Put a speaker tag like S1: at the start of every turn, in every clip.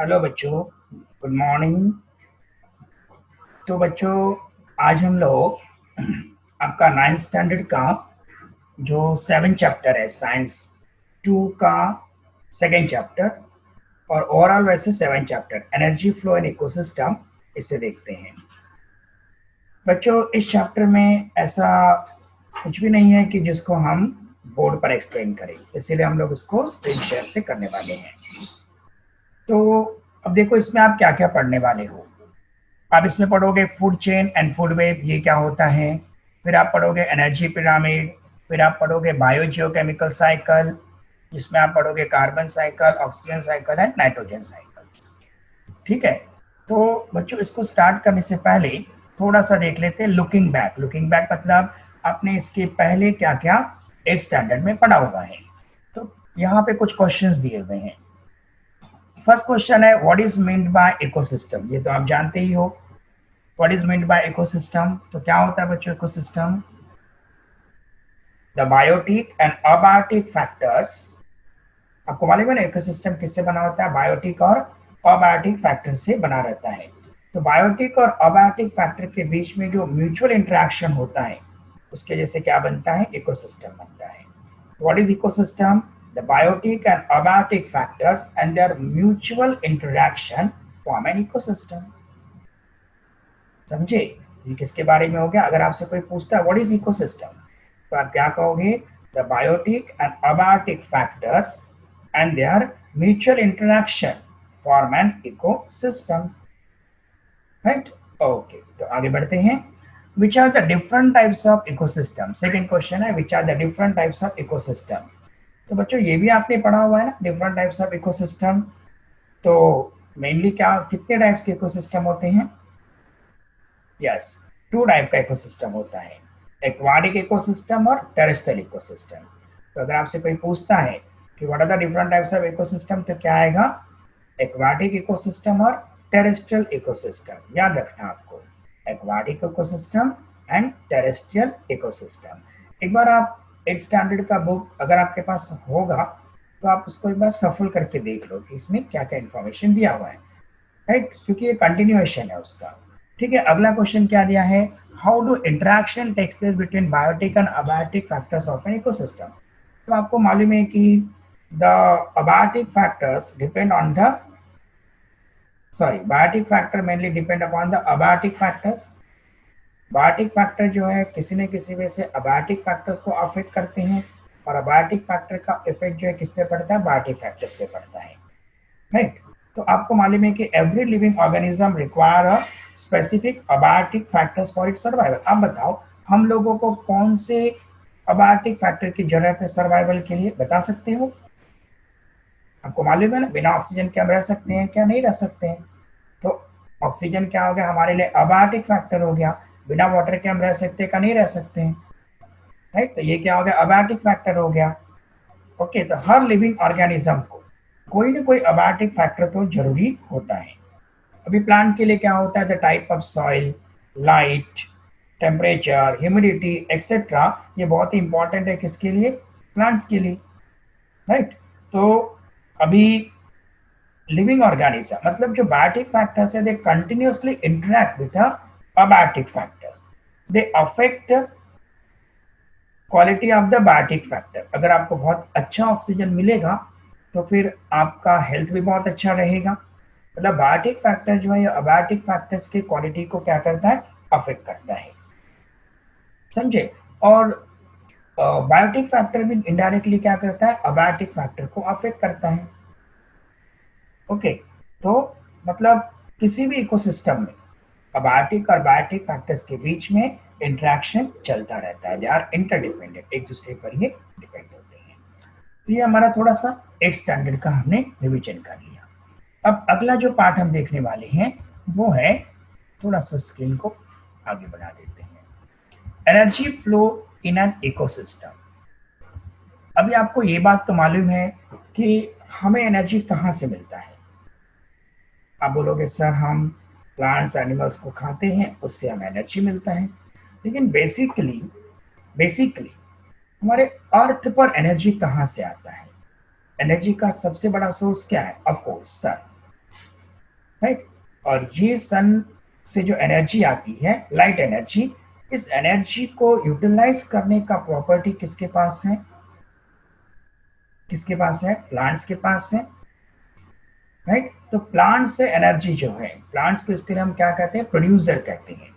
S1: Hello बच्चों, good morning. तो बच्चों, आज हम लोग आपका 9th स्टैंडर्ड का जो 7 चैप्टर है साइंस 2 का सेकेंड चैप्टर और ओवरऑल वैसे 7 chapter energy flow in ecosystem, इसे देखते हैं। बच्चों, इस चैप्टर में ऐसा कुछ भी नहीं है कि जिसको हम बोर्ड पर एक्सप्लेन करें, इसीलिए हम लोग इसको स्क्रीन शेयर से करने वाले हैं। तो अब देखो, इसमें आप क्या क्या पढ़ने वाले हो। आप इसमें पढ़ोगे food chain and food web, ये क्या होता है। फिर आप पढ़ोगे एनर्जी पिरामिड। फिर आप पढ़ोगे बायोजियोकेमिकल साइकिल, जिसमें आप पढ़ोगे carbon cycle, oxygen cycle and nitrogen cycle. ठीक है। तो बच्चों, इसको स्टार्ट करने से पहले थोड़ा सा देख लेते हैं लुकिंग बैक। लुकिंग बैक मतलब आपने इसके पहले क्या क्या 8th स्टैंडर्ड में पढ़ा हुआ है। तो यहाँ पे कुछ क्वेश्चंस दिए हुए हैं। फर्स्ट क्वेश्चन है, what is meant by ecosystem. ये तो आप जानते ही हो, what is meant by ecosystem. तो क्या होता है बच्चों ecosystem? The biotic and abiotic factors. आपको मालूम है ना इकोसिस्टम किससे बना होता है? बायोटिक और अबायोटिक फैक्टर से बना रहता है। तो बायोटिक और अबायोटिक फैक्टर के बीच में जो म्यूचुअल इंटरेक्शन होता है, उसके जैसे क्या बनता है? इकोसिस्टम बनता है। What is ecosystem? The biotic and abiotic factors and their mutual interaction form an ecosystem. समझे? ये किसके बारे में हो गया? अगर आपसे कोई पूछता है व्हाट इज इकोसिस्टम, तो आप क्या कहोगे? The biotic and abiotic factors and their mutual interaction form an ecosystem. Right? Okay, तो आगे बढ़ते हैं। Which are the different types of ecosystem. Second question है, which are the different types of ecosystem. तो बच्चों, ये भी आपने पढ़ा हुआ है ना, डिफरेंट टाइप्स ऑफ इकोसिस्टम। तो मेनली क्या, कितने टाइप्स के इकोसिस्टम होते हैं? यस, 2 टाइप का इकोसिस्टम होता है, एक्वाटिक इकोसिस्टम और टेरेस्ट्रियल इकोसिस्टम। तो अगर आपसे कोई पूछता है कि what are the different types of ecosystem, तो क्या आएगा? एक्वाटिक इकोसिस्टम और टेरेस्ट्रियल इकोसिस्टम। याद रखना आपको, aquatic ecosystem and terrestrial ecosystem. एक बार आप 8th स्टैंडर्ड का बुक अगर आपके पास होगा, तो आप उसको एक बार सफल करके देख लो कि इसमें क्या क्या इंफॉर्मेशन दिया हुआ है। राइट? क्योंकि ये कंटिन्यूएशन है उसका। ठीक है, अगला क्वेश्चन क्या दिया है? How do interaction takes place between biotic and abiotic factors of an ecosystem. तो आपको मालूम है कि the abiotic factors depend on the biotic factor mainly depend upon the abiotic factors. Biotic factor जो है किसी न किसी वजह से अबायोटिक फैक्टर्स को अफेक्ट करते हैं, और अबायोटिक फैक्टर का इफेक्ट जो है किस पे पड़ता है? बायोटिक फैक्टर्स पे पड़ता है। राइट? तो आपको मालूम है कि every living organism require a specific abiotic factors for its survival. आप बताओ, हम लोगों को कौन से अबायोटिक फैक्टर की जरूरत है सर्वाइवल के लिए? बता सकते हो? आपको मालूम है ना, बिना ऑक्सीजन के हम रह सकते हैं क्या? नहीं रह सकते हैं। तो ऑक्सीजन क्या हो गया हमारे लिए? अबायोटिक फैक्टर हो गया। बिना वाटर के हम रह सकते हैं क्या? नहीं रह सकते हैं। राइट? तो ये क्या हो गया? अबायोटिक फैक्टर हो गया। ओके, तो हर लिविंग ऑर्गेनिज्म को कोई ना कोई अबायोटिक फैक्टर तो जरूरी होता है। अभी प्लांट के लिए क्या होता है? The type of soil, light, temperature, humidity etcetera, ये बहुत ही इंपॉर्टेंट है किसके लिए? प्लांट्स के लिए। राइट? तो अभी लिविंग ऑर्गेनिज्म मतलब जो बायोटिक फैक्टर्स है, they continuously interact with abiotic factors. They affect quality of the biotic factor. अगर आपको बहुत अच्छा ऑक्सीजन मिलेगा, तो फिर आपका हेल्थ भी बहुत अच्छा रहेगा। मतलब बायोटिक फैक्टर जो है ये अबायोटिक फैक्टर्स की क्वालिटी को क्या करता है? अफेक्ट करता है। समझे? और बायोटिक फैक्टर भी इनडायरेक्टली क्या करता है? अबायोटिक फैक्टर को अफेक्ट करता है। ओके, तो मतलब किसी भी इकोसिस्टम में अबायोटिक और बायोटिक फैक्टर्स के बीच में इंटरेक्शन चलता रहता है। दे आर इंटरडिपेंडेंट, एक दूसरे पर ये डिपेंड होते हैं। तो ये हमारा थोड़ा सा 8th स्टैंडर्ड का हमने रिवीजन कर लिया। अब अगला जो पार्ट हम देखने वाले हैं वो है, थोड़ा सा स्क्रीन को आगे बढ़ा देते हैं, energy flow in an ecosystem. अभी आपको ये बात तो मालूम है कि हमें एनर्जी कहाँ से मिलता है। आप बोलोगे सर हम प्लांट्स एनिमल्स को खाते हैं, उससे हमें एनर्जी मिलता है। लेकिन बेसिकली बेसिकली हमारे अर्थ पर एनर्जी कहाँ से आता है? एनर्जी का सबसे बड़ा सोर्स क्या है? Of course sun. राइट। और ये सन से जो एनर्जी आती है, लाइट एनर्जी, इस एनर्जी को यूटिलाइज करने का प्रॉपर्टी किसके पास है? किसके पास है? प्लांट्स के पास है, राइट। तो प्लांट से एनर्जी जो है, प्लांट्स को इसके लिए हम क्या कहते हैं? प्रोड्यूसर कहते हैं।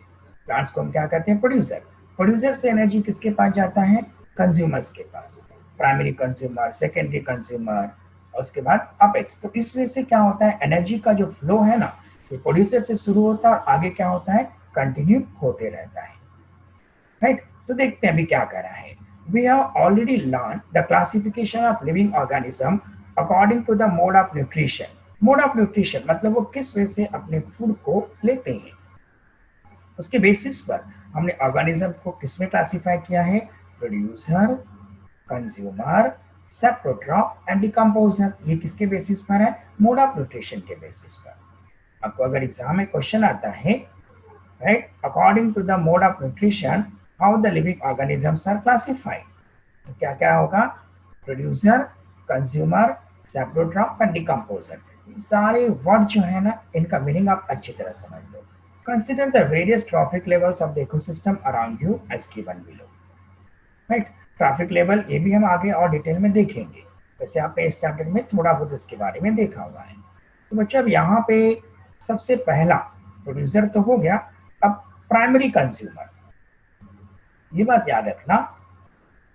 S1: प्लांट्स को हम क्या कहते हैं? प्रोड्यूसर। प्रोड्यूसर से एनर्जी किसके पास जाता है? कंज्यूमर्स के पास। प्राइमरी कंज्यूमर, सेकेंडरी कंज्यूमर, और उसके बाद अपेक्स। तो इस वजह से क्या होता है, एनर्जी का जो फ्लो है ना, ये प्रोड्यूसर से शुरू होता है और आगे क्या होता है? कंटिन्यू होते रहता है, राइट। तो देखते हैं अभी क्या कर रहा है। We have already learned the classification of living organism according to the mode of nutrition. Mode of nutrition मतलब वो किस वजह से अपने फूड को लेते हैं, उसके बेसिस पर हमने ऑर्गेनिज्म को किस में क्लासिफाई किया है? Producer, consumer, saprotroph and decomposer. ये किसके बेसिस पर है? मोड ऑफ न्यूट्रिशन के बेसिस पर। आपको अगर एग्जाम में क्वेश्चन आता है, right, according to the mode of nutrition how the living organisms are classified, तो क्या क्या होगा? Producer, consumer, saprotroph and decomposer. सारे वर्ड जो है ना, इनका मीनिंग आप अच्छी तरह समझ लो। Consider the various trophic levels of the ecosystem around you as given below, right. Trophic level ये भी हम आगे और डिटेल में देखेंगे, वैसे आपने स्टैंडर्ड में थोड़ा बहुत इसके बारे में देखा हुआ है। तो बच्चों अब यहाँ पे सबसे पहला प्रोड्यूसर तो हो गया, अब प्राइमरी कंज्यूमर। ये बात याद रखना,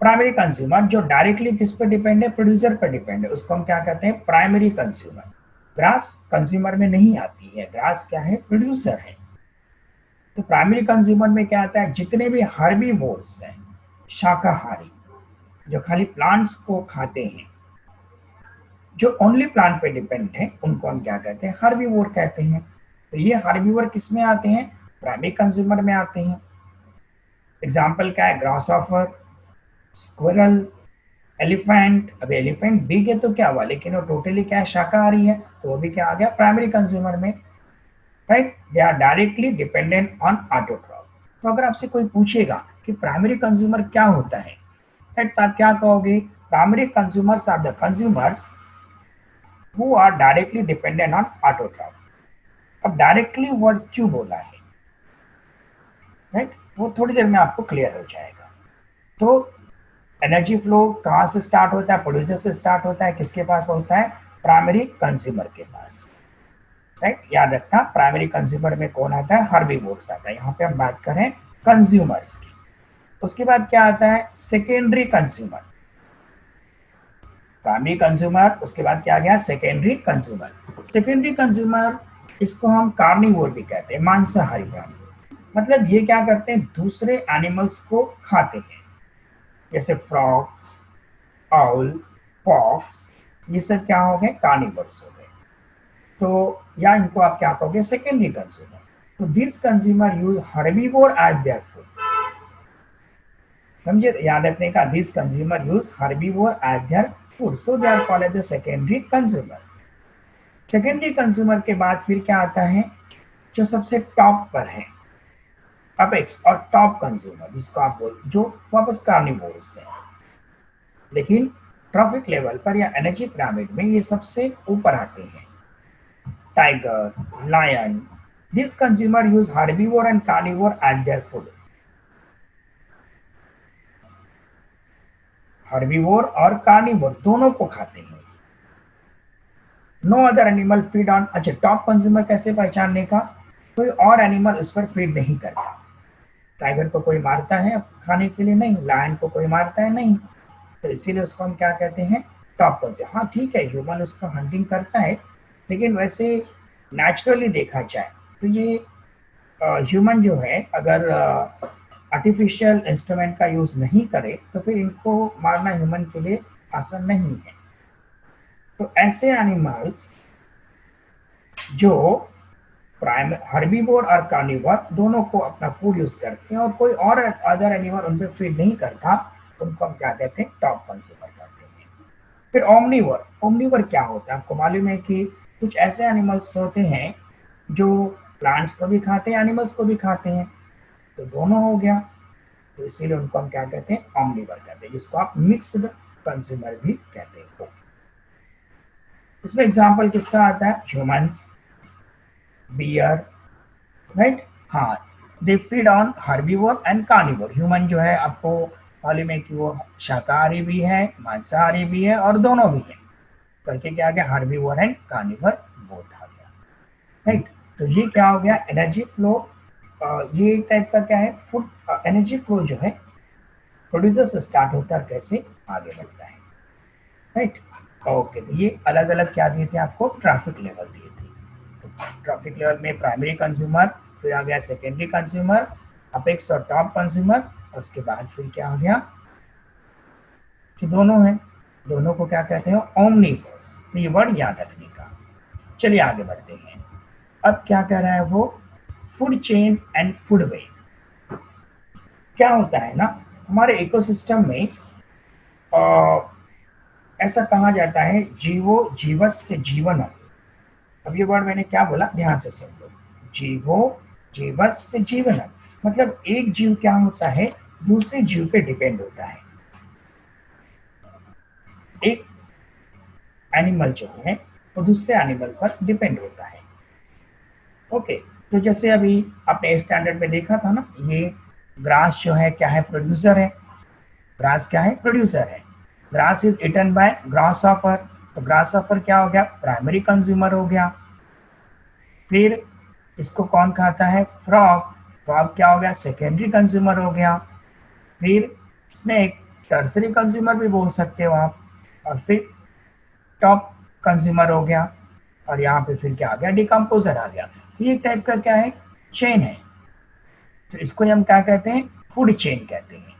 S1: प्राइमरी कंज्यूमर जो डायरेक्टली किस पर डिपेंड है? प्रोड्यूसर पर डिपेंड है, उसको हम क्या कहते हैं? Primary consumer. ग्रास कंज्यूमर में नहीं आती है, ग्रास क्या है? प्रोड्यूसर है। तो प्राइमरी कंज्यूमर में क्या आता है? जितने भी हर्बीवोर्स हैं, शाकाहारी, जो खाली प्लांट्स को खाते हैं, जो ओनली प्लांट पे डिपेंड है, उनको हम क्या कहते हैं? हर्बीवोर कहते हैं। तो ये हर्बीवोर किस में आते हैं? प्राइमरी कंज्यूमर में आते हैं। एग्जाम्पल क्या है? Grass offer, squirrel, elephant. अब एलिफेंट बिग है तो क्या हुआ, लेकिन वो टोटली क्या है? शाकाहारी है, तो वो भी क्या आ गया? प्राइमरी कंज्यूमर में, right. They are directly dependent on autotroph. तो अगर आपसे कोई पूछेगा कि प्राइमरी कंज्यूमर क्या होता है, राइट, तो आप क्या कहोगे? Primary consumers are the consumers who are directly dependent on autotroph. अब डायरेक्टली वर्ड क्यों बोला है, राइट, वो थोड़ी देर में आपको क्लियर हो जाएगा। तो एनर्जी फ्लो कहाँ से स्टार्ट होता है? प्रोड्यूसर से स्टार्ट होता है, किसके पास पहुंचता है? प्राइमरी कंज्यूमर के पास, राइट। याद रखना, प्राइमरी कंज्यूमर में कौन आता है? हर्बीवोर्स आता है। यहाँ पे हम बात करें कंज्यूमर्स की। उसके बाद क्या आता है? Secondary consumer. प्राइमरी कंज्यूमर, उसके बाद क्या आ गया? Secondary consumer. सेकेंडरी कंज्यूमर इसको हम कार्निवोर भी कहते हैं, मांसाहारी प्राणी। मतलब ये क्या करते हैं? दूसरे एनिमल्स को खाते हैं, जैसे फ्रॉग, आउल, फॉक्स, ये सब क्या हो गए? कार्निवर्स हो गए। तो या इनको आप क्या कहोगे? Secondary consumer. तो this consumer use herbivore as their food. समझे? याद रखने का, this consumer use herbivore as their food, so they are called as the secondary consumer. सेकेंडरी कंज्यूमर के बाद फिर क्या आता है? जो सबसे टॉप पर है, अपेक्स और टॉप कंज्यूमर, जिसको आप बोलते, जो वापस कार्निवोर्स हैं, लेकिन ट्रॉफिक लेवल पर या एनर्जी पिरामिड में ये सबसे ऊपर आते हैं। Tiger, lion, this consumer use herbivore and carnivore as their food. Herbivore और कार्निवोर दोनों को खाते हैं। No other animal feed on. अच्छा, टॉप कंज्यूमर कैसे पहचानने का? कोई और एनिमल उस पर फीड नहीं करता। टाइगर को कोई मारता है खाने के लिए? नहीं। लायन को कोई मारता है? नहीं। तो इसीलिए उसको हम क्या कहते हैं? Top consumer. हाँ ठीक है, ह्यूमन उसका हंटिंग करता है, लेकिन वैसे नेचुरली देखा जाए तो ये ह्यूमन जो है, अगर आर्टिफिशियल इंस्ट्रूमेंट का यूज नहीं करे तो फिर इनको मारना ह्यूमन के लिए आसान नहीं है। तो ऐसे एनिमल्स जो प्राइम हर्बीवोर और कार्निवोर दोनों को अपना फूड यूज करते हैं और कोई और अदर एनिमल उन पर फीड नहीं करता, उनको हम क्या कहते हैं? टॉप कंज्यूमर कहते हैं। फिर ओमनीवोर। ओमनीवोर क्या होता है? आपको मालूम है कि कुछ ऐसे एनिमल्स होते हैं जो प्लांट्स को भी खाते हैं, एनिमल्स को भी खाते हैं, तो दोनों हो गया। तो इसीलिए उनको हम क्या कहते हैं? ओमनीवोर कहते हैं, जिसको आप मिक्स्ड कंज्यूमर भी कहते हो। इसमें एग्जाम्पल किसका आता है? Humans, bear, right. हाँ, they feed on herbivore and carnivore. Human जो है आपको मालूम है कि वो शाकाहारी भी है, मांसाहारी भी है और दोनों भी है करके क्या आ गया, हर्बीवोर एंड कार्निवोर बोथ आ गया, राइट। तो ये क्या हो गया, एनर्जी फ्लो। ये टाइप का क्या है, फूड एनर्जी फ्लो जो है प्रोड्यूसर से स्टार्ट होता है, कैसे आगे बढ़ता है, राइट। ओके, तो ये अलग अलग क्या दिए थे आपको, ट्रैफिक लेवल दिए थे। तो ट्रैफिक लेवल में प्राइमरी कंज्यूमर, फिर आ गया सेकेंडरी कंज्यूमर, अपेक्स और टॉप कंज्यूमर, और उसके बाद फिर क्या हो गया कि दोनों है, दोनों को क्या कहते हैं, ओमनीवर्स। तो ये वर्ड याद रखने का। चलिए आगे बढ़ते हैं। अब क्या कह रहा है वो, food chain and food web. क्या होता है ना, हमारे इकोसिस्टम में ऐसा कहा जाता है, जीवो जीवस्य जीवनम। अब ये वर्ड मैंने क्या बोला, ध्यान से सुन लो। जीवो जीवस्य जीवनम मतलब एक जीव क्या होता है, दूसरे जीव पे डिपेंड होता है। एक एनिमल जो है वो दूसरे एनिमल पर डिपेंड होता है। ओके, तो जैसे अभी आपने स्टैंडर्ड में देखा था ना, ये ग्रास जो है क्या है, प्रोड्यूसर है। ग्रास क्या है, प्रोड्यूसर है। Grass is eaten bye grass offer. तो ग्रास ऑफर क्या हो गया, प्राइमरी कंज्यूमर हो गया। फिर इसको कौन खाता है, फ्रॉग। फ्रॉग क्या हो गया, सेकेंडरी कंज्यूमर हो गया। फिर स्नेक, टर्सरी कंज्यूमर भी बोल सकते हो आप। और फिर टॉप कंज्यूमर हो गया। और यहाँ पे फिर क्या आ गया, डिकम्पोजर आ गया। तो ये टाइप का क्या है, चेन है। तो इसको हम क्या कहते हैं, फूड चेन कहते हैं।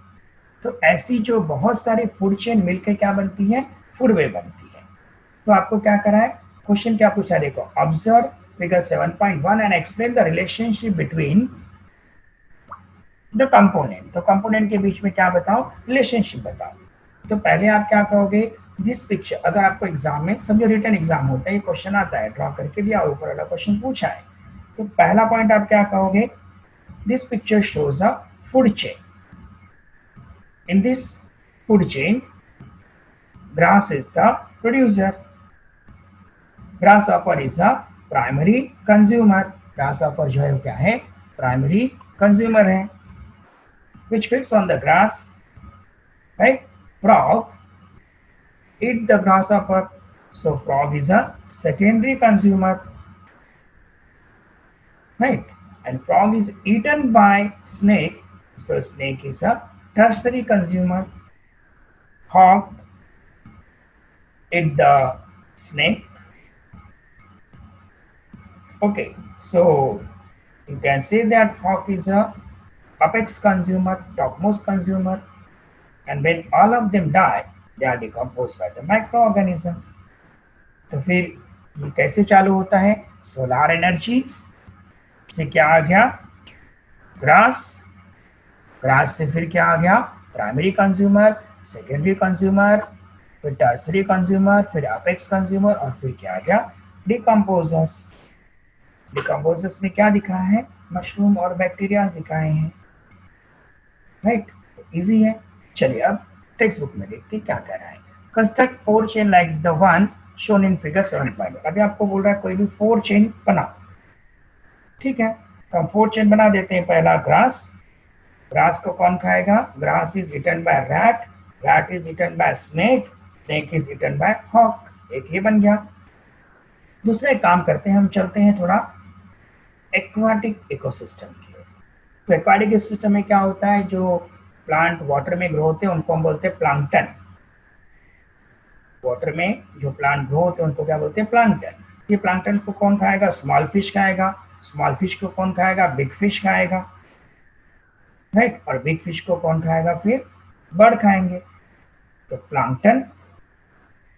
S1: तो ऐसी जो बहुत सारी फूड चेन मिलकर क्या बनती है, फूड वे बनती है। तो आपको क्या करा है, क्वेश्चन क्या पूछा, देखो, observe figure 7.1 and explain the relationship between the component. तो कंपोनेंट के बीच में क्या बताओ, रिलेशनशिप बताओ। तो पहले आप क्या कहोगे, दिस पिक्चर। अगर आपको एग्जाम में, समझो रिटन एग्जाम होता है, ये क्वेश्चन आता है, ड्रॉ करके दिया, ऊपर वाला क्वेश्चन पूछा है। तो पहला पॉइंट आप क्या कहोगे, this picture shows a food chain. In this food chain grass is the producer, grasshopper is the primary consumer। grasshopper जो है वो क्या है, primary consumer है। which feeds on the grass, right। frog eat the grasshopper, so frog is a secondary consumer, right। and frog is eaten by snake, so snake is a tertiary consumer। hawk eat the snake। Okay, so you can say that hawk is a apex consumer, topmost consumer, and when all of them die, they are decomposed by the microorganism। तो फिर ये कैसे चालू होता है, solar energy से क्या आ गया, ग्रास। ग्रास से फिर क्या आ गया, प्राइमरी कंज्यूमर, सेकेंडरी कंज्यूमर, फिर टर्सरी कंज्यूमर, फिर अपेक्स कंज्यूमर, और फिर क्या आ गया, डिकम्पोजर्स। डिकम्पोजर्स में क्या दिखाया है, मशरूम और बैक्टीरिया दिखाए हैं, राइट। इजी है। चलिए अब टेक्स्ट बुक में देखते हैं क्या कह रहा है। Construct four chain like the one shown in figure 7.1। अभी आपको बोल रहा है कोई भी फोर चेन बनाओ, ठीक है। तो हम फोर चेन बना देते हैं। पहला ग्रास। ग्रास को कौन खाएगा, grass is eaten by rat, rat is eaten by snake, snake is eaten by hawk. एक ये बन गया। दूसरा एक काम करते हैं, हम चलते हैं थोड़ा एक्वाटिक इकोसिस्टम की ओर। तो एक्वाटिक सिस्टम में क्या होता है, जो प्लांट वाटर में ग्रो होते हैं उनको हम बोलते हैं प्लांक्टन। वाटर में जो प्लांट ग्रो होते हैं उनको क्या बोलते हैं, प्लांक्टन। ये प्लांक्टन को कौन खाएगा, स्मॉल फिश खाएगा। स्मॉल फिश को कौन खाएगा, बिग फिश खाएगा, राइट। और बिग फिश को कौन खाएगा, फिर बर्ड खाएंगे। तो प्लांक्टन,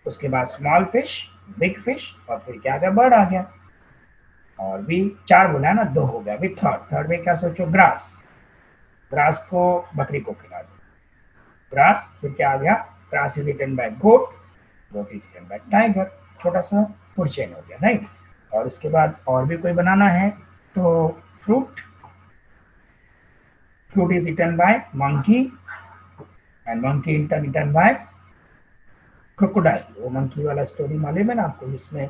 S1: उसके बाद स्मॉल फिश, बिग फिश, और फिर क्या आ गया, बर्ड आ गया। और भी चार बोला है ना, दो हो गया। अभी थर्ड, थर्ड में क्या सोचो, ग्रास। ग्रास को बकरी को खिला दो, ग्रास। फिर क्या आ गया, grass is eaten by goat, goat is eaten by tiger. छोटा सा फूड चेन हो गया, राइट। और उसके बाद और भी कोई बनाना है तो fruit, fruit is eaten bye monkey, and monkey in turn eaten by crocodile. वो मंकी वाला स्टोरी मालूम है ना आपको, जिसमें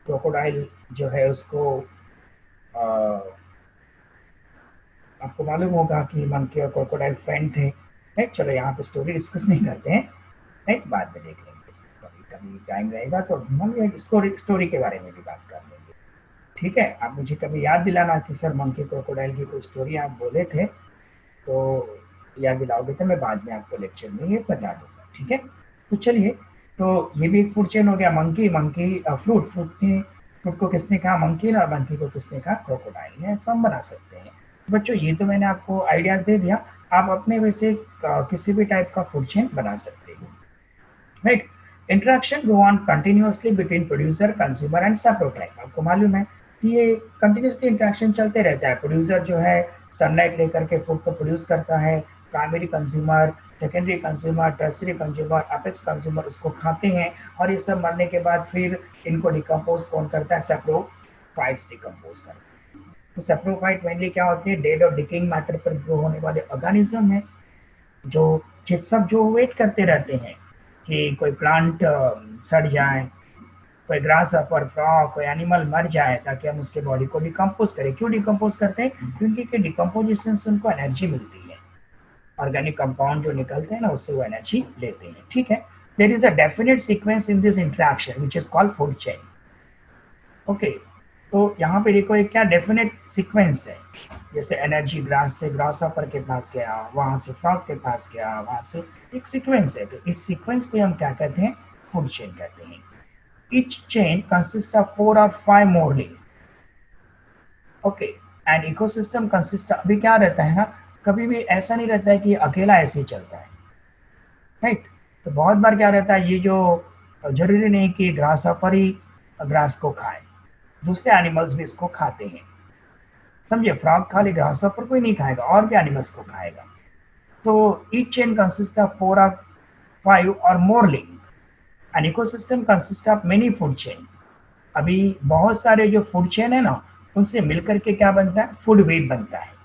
S1: क्रोकोडाइल जो है उसको आपको मालूम होगा कि मंकी और क्रोकोडाइल फ्रेंड थे, राइट। चलो यहाँ पे स्टोरी डिस्कस नहीं करते हैं, राइट, बाद में देख लेंगे इसको, कभी कभी टाइम रहेगा तो हम स्टोरी के बारे में भी बात कर लेंगे। ठीक है, आप मुझे कभी याद दिलाना कि सर मंकी क्रोकोडाइल की कोई स्टोरी आप बोले थे, तो याद दिलाओगे तो मैं बाद में आपको लेक्चर में ये बता दूंगा। ठीक है, तो चलिए, तो ये भी एक फूड चेन हो गया। मंकी मंकी फ्रूट को किसने कहा? मंकी ने, और मंकी को किसने कहा? क्रोकोडाइल ने। ऐसा हम बना सकते हैं। बच्चों ये तो मैंने आपको आइडियाज दे दिया, आप अपने वैसे किसी भी टाइप का फूड चेन बना सकते हो, right. Interaction go on continuously between producer, consumer and supplier. आपको मालूम है कि ये कंटिन्यूअसली इंटरेक्शन चलते रहता है। प्रोड्यूसर जो है सनलाइट लेकर के फूड को प्रोड्यूस करता है, प्राइमरी कंज्यूमर, सेकेंडरी consumer, tertiary consumer, apex consumer उसको खाते हैं, और ये सब मरने के बाद फिर इनको डिकम्पोज कौन करता है? सेप्रोफाइट्स डिकम्पोज करते हैं। तो सेप्रोफाइट मेनली क्या होती है? डेड और डिकेइंग मैटर पर ग्रो होने वाले ऑर्गेनिज्म है, जो चिकित्सक जो वेट करते रहते हैं कि कोई प्लांट सड़ जाए, कोई ग्रास पर फ्रॉग, कोई एनिमल मर जाए, ताकि हम उसके बॉडी को डिकम्पोज करें। क्यों डिकम्पोज करते हैं? क्योंकि डिकम्पोजिशन से उनको एनर्जी मिलती है, ऑर्गेनिक कंपाउंड जो निकलते हैं ना, उससे वो एनर्जी लेते हैं। ठीक है, there is a definite sequence in this interaction which is called food chain. Okay, तो यहाँ पे देखो एक क्या डेफिनेट सीक्वेंस है। जैसे एनर्जी ग्रास से ग्रासहॉपर के पास गया, वहां से फ्रॉग के पास गया, वहां से एक सीक्वेंस है। तो इस सीक्वेंस को हम क्या कहते हैं? फूड चेन कहते हैं। Each chain consists of 4 or 5 more links. Okay, and ecosystem consists of, अभी क्या रहता है ना, कभी भी ऐसा नहीं रहता है कि अकेला ऐसे ही चलता है, राइट। तो बहुत बार क्या रहता है, ये जो जरूरी नहीं कि ग्रास हॉपर ही ग्रास को खाए, दूसरे एनिमल्स भी इसको खाते हैं। समझे, फ्रॉग खाली ग्रास हॉपर को ही नहीं खाएगा, और भी एनिमल्स को खाएगा। तो each chain consist of 4 or 5 और more link. An ecosystem consist of many food chain. अभी बहुत सारे जो फूड चेन है ना, उनसे मिलकर के क्या बनता है? फूड वेब बनता है।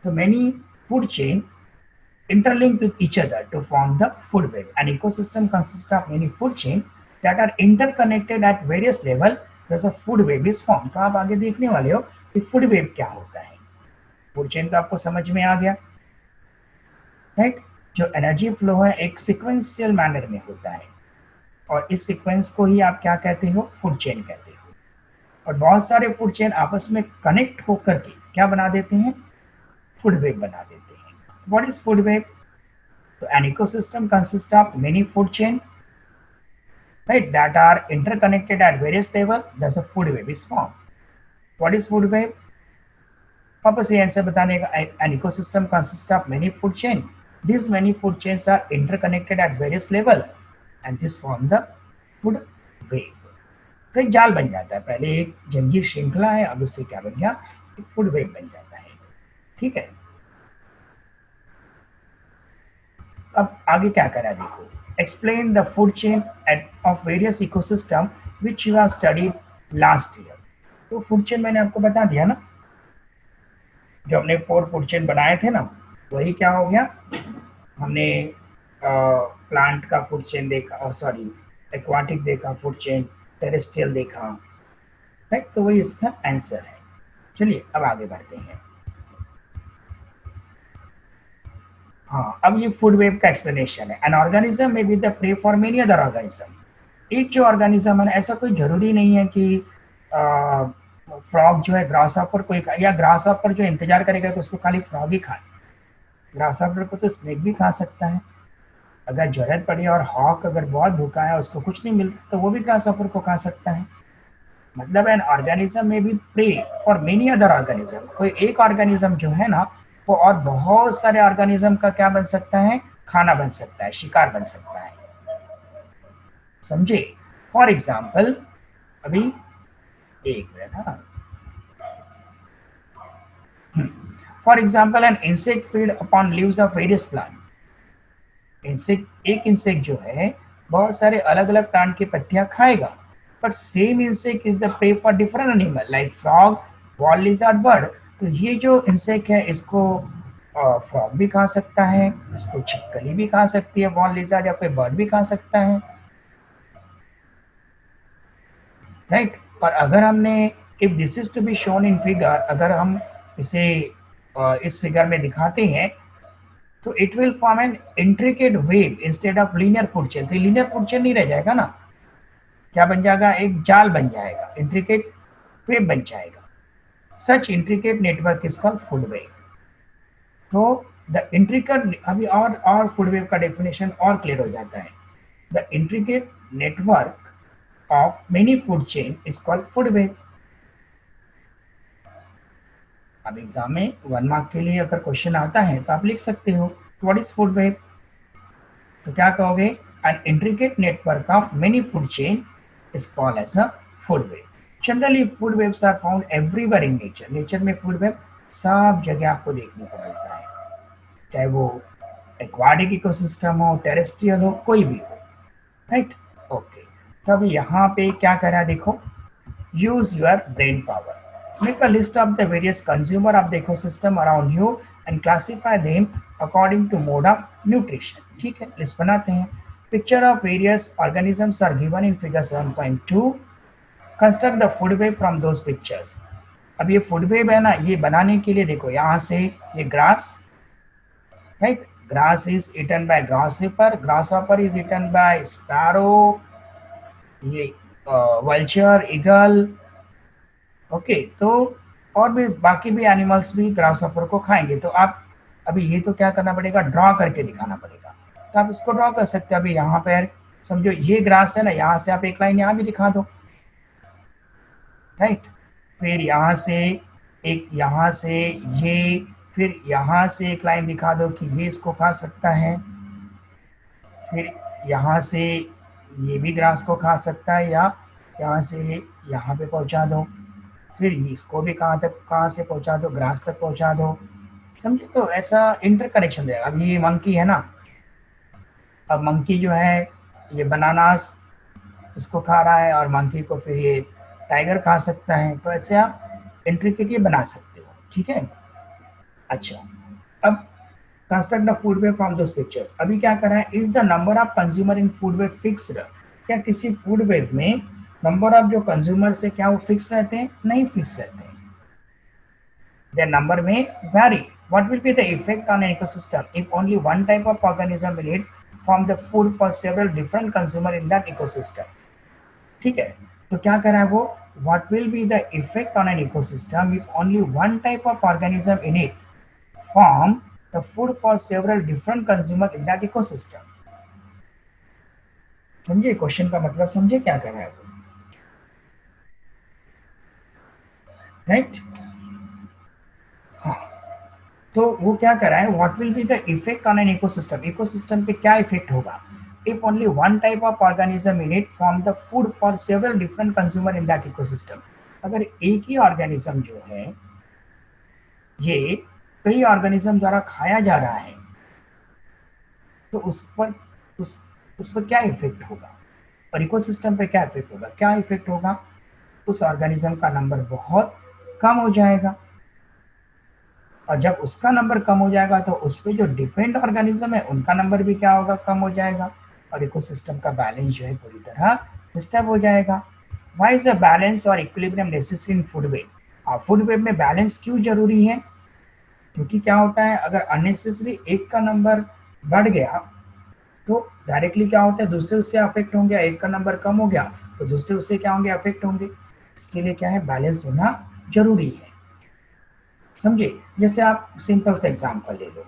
S1: तो many food chain interlinked with each other to form the food web. An ecosystem consists of many food chain that are interconnected at various level. Thus a food web is formed. तो आप आगे देखने वाले हो कि food web क्या होता है। फूड चेन तो आपको समझ में आ गया, राइट। जो एनर्जी फ्लो है एक सिक्वेंशियल मैनर में होता है, और इस सीक्वेंस को ही आप क्या कहते हो? फूड चेन कहते हो। और बहुत सारे फूड चेन आपस में कनेक्ट होकर के क्या बना देते हैं? फूड वेब बना देते हैं। What is food web? तो an ecosystem consist of many food chain, right, that are interconnected at various level, thus a food web is formed. What is food web? वापस ये आंसर बताने का, N ecosystem consist of many food chain, these many food chains are interconnected at various level and this form the food web. तो एक जाल बन जाता है, पहले एक जंजीर श्रृंखला है, अब उससे क्या बन गया? एक फूड वेब बन जाता है। ठीक है, अब आगे क्या करा देखो। Explain the food chain of various ecosystem which you have studied last year. तो फूड चेन मैंने आपको बता दिया ना, जो हमने 4 फूड चेन बनाए थे ना, वही क्या हो गया? हमने प्लांट का फूड चेन देखा, सॉरी एक्वाटिक देखा, फूड चेन टेरेस्ट्रियल देखा, राइट। तो वही इसका आंसर है। चलिए अब आगे बढ़ते हैं। हाँ, अब ये फूड वेब का एक्सप्लेनेशन है। एन ऑर्गेनिज्म में be the prey for many other organism. एक जो ऑर्गेनिज्म है, ऐसा कोई जरूरी नहीं है कि फ्रॉग जो है ग्रास हॉपर को, या ग्रास हॉपर जो इंतजार करेगा तो उसको खाली फ्रॉग ही खाए। ग्रास हॉपर को तो स्नेक भी खा सकता है, अगर जरूरत पड़ी। और हॉक अगर बहुत भूखा है, उसको कुछ नहीं मिल रहा, तो वो भी ग्रास हॉपर को खा सकता है। मतलब N organism may be prey for many other organism. कोई एक ऑर्गेनिज्म जो है ना, वो और बहुत सारे ऑर्गेनिज्म का क्या बन सकता है? खाना बन सकता है, शिकार बन सकता है। समझे? फॉर एग्जाम्पल, अभी एक मिनट, हाँ, for example an insect feed upon leaves of various plant. Insect, एक इंसेक्ट जो है बहुत सारे अलग अलग प्लांट की पत्तियां खाएगा, but same insect is the prey for different animal like frog, wall lizard, bird. तो ये जो इंसेक्ट है, इसको फ्रॉग भी खा सकता है, इसको छिपकली भी खा सकती है, वॉल लिजर्ड, या कोई बर्ड भी खा सकता है, राइट। और अगर हमने if this is to be shown in figure, अगर हम इसे इस फिगर में दिखाते हैं तो it will form an intricate web instead of linear food chain. तो लीनियर फूड चेन नहीं रह जाएगा ना, क्या बन जाएगा, एक जाल बन जाएगा, इंट्रिकेट वेव बन जाएगा। Such intricate network is called food web. The द इंट्रिकेट, अभी और फूड वेव का डेफिनेशन और क्लियर हो जाता है। The intricate network of many food chain is called food web. अब एग्जाम में 1 मार्क के लिए अगर क्वेश्चन आता है तो आप लिख सकते हो व्हाट इज फूड वेव, तो क्या कहोगे, an intricate network of many food chain is called as a food web. Generally food webs are found everywhere in nature. Nature में फूड वेव सब जगह आपको देखने को मिलता है, चाहे वो एक्वाटिक इकोसिस्टम हो, टेरेस्ट्रियल हो, कोई भी हो, राइट। ओके, तो अभी यहाँ पे क्या करा देखो, use your brain power, make a list of the various consumer of the ecosystem around you and classify them according to mode of nutrition। ठीक है, लिस्ट बनाते हैं। Picture of various organisms are given in figure 7.2, construct the food web from those pictures. अब ये food web है ना, ये बनाने के लिए देखो यहाँ से ये grass, right, grass is eaten by grasshopper is eaten by sparrow, ये वल्चर, ईगल, ओके। तो और भी बाकी भी एनिमल्स भी ग्रास हॉपर को खाएंगे। तो आप अभी ये तो क्या करना पड़ेगा, ड्रॉ करके दिखाना पड़ेगा। तो आप इसको ड्रॉ कर सकते हैं। अभी यहाँ पर समझो ये ग्रास है ना, यहाँ से आप एक लाइन यहाँ भी दिखा दो, राइट। फिर यहाँ से एक, यहाँ से ये, फिर यहाँ से एक लाइन दिखा दो कि ये इसको खा सकता है। फिर यहाँ से ये भी ग्रास को खा सकता है, या यहाँ से यहाँ पे पहुँचा दो। फिर इसको भी कहाँ से पहुँचा दो, ग्रास तक पहुँचा दो, समझे। तो ऐसा इंटरकनेक्शन रहेगा। अब ये मंकी है ना, अब मंकी जो है ये बनानास इसको खा रहा है, और मंकी को फिर ये टाइगर खा सकता है। तो ऐसे आप इंट्रिकेट बना सकते हो, ठीक है। अच्छा, अब construct the food web from those pictures. अभी क्या कर रहा है, is the number of consumer in food web fixed. क्या किसी फूड वेव में नंबर ऑफ जो कंज्यूमर्स है क्या वो फिक्स रहते हैं, नहीं फिक्स रहते हैं। their number may vary। what will be the effect on an ecosystem if only one type of organism in it form the food for several different consumer in that ecosystem। ठीक है, तो क्या कर रहा है वो, what will be the effect on an ecosystem if only one type of organism in it form the food for several different consumer in that ecosystem। समझे question का मतलब, समझे क्या कर रहा है वो, राइट। हाँ, तो वो क्या कर रहा है, what will be the effect on an ecosystem. Ecosystem पे क्या इफेक्ट होगा if only one type of organism in it form the food for several different consumer in that ecosystem. अगर एक ही ऑर्गेनिज्म जो है ये कई ऑर्गेनिज्म द्वारा खाया जा रहा है, तो उस पर क्या इफेक्ट होगा, और इकोसिस्टम पे क्या इफेक्ट होगा। क्या इफेक्ट होगा, उस ऑर्गेनिज्म का नंबर बहुत कम हो जाएगा, और जब उसका नंबर कम हो जाएगा तो उस पर जो डिपेंड ऑर्गेनिज्म है उनका नंबर भी क्या होगा, कम हो जाएगा, और इकोसिस्टम का बैलेंस जो है पूरी तरह डिस्टर्ब हो जाएगा। व्हाई इज अ बैलेंस और equilibrium necessary in food web. Food web में बैलेंस क्यों जरूरी है, क्योंकि क्या होता है, अगर अननेसेसरी एक का नंबर बढ़ गया तो डायरेक्टली क्या होता है, दूसरे उससे अफेक्ट होंगे। एक का नंबर कम हो गया तो दूसरे उससे क्या होंगे, अफेक्ट होंगे। इसके लिए क्या है, बैलेंस होना जरूरी है, समझे। जैसे आप सिंपल से एग्जांपल ले लो,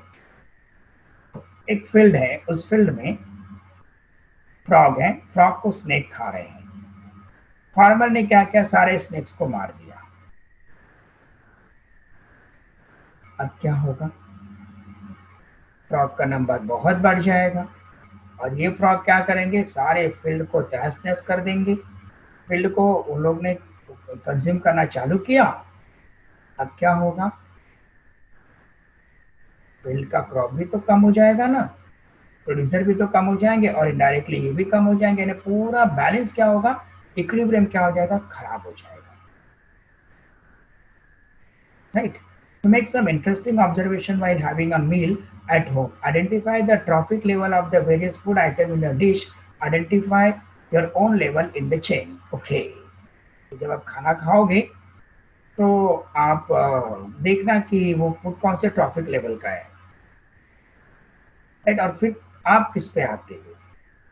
S1: एक फील्ड है, उस फील्ड में फ्रॉग है, फ्रॉग को स्नेक खा रहे हैं। फार्मर ने क्या किया, सारे स्नेक्स को मार दिया। अब क्या होगा, फ्रॉग का नंबर बहुत बढ़ जाएगा, और ये फ्रॉग क्या करेंगे, सारे फील्ड को तहस नहस कर देंगे। फील्ड को उन लोग ने कंज्यूम करना चालू किया। अब क्या होगा, फील्ड का क्रॉप भी तो कम हो जाएगा ना, प्रोड्यूसर भी तो कम हो जाएंगे, और इनडायरेक्टली ये भी कम हो जाएंगे, यानी पूरा बैलेंस क्या होगा, इक्विलिब्रियम क्या हो जाएगा, खराब हो जाएगा, right. To make some interesting observation while having a meal at home, identify the trophic level of the various food item in your dish, identify your own level in the chain। Okay, तो जब आप खाना खाओगे तो आप देखना कि वो फूड कौन से ट्रॉफिक लेवल का है, राइट। और फिर आप किस पे आते हो,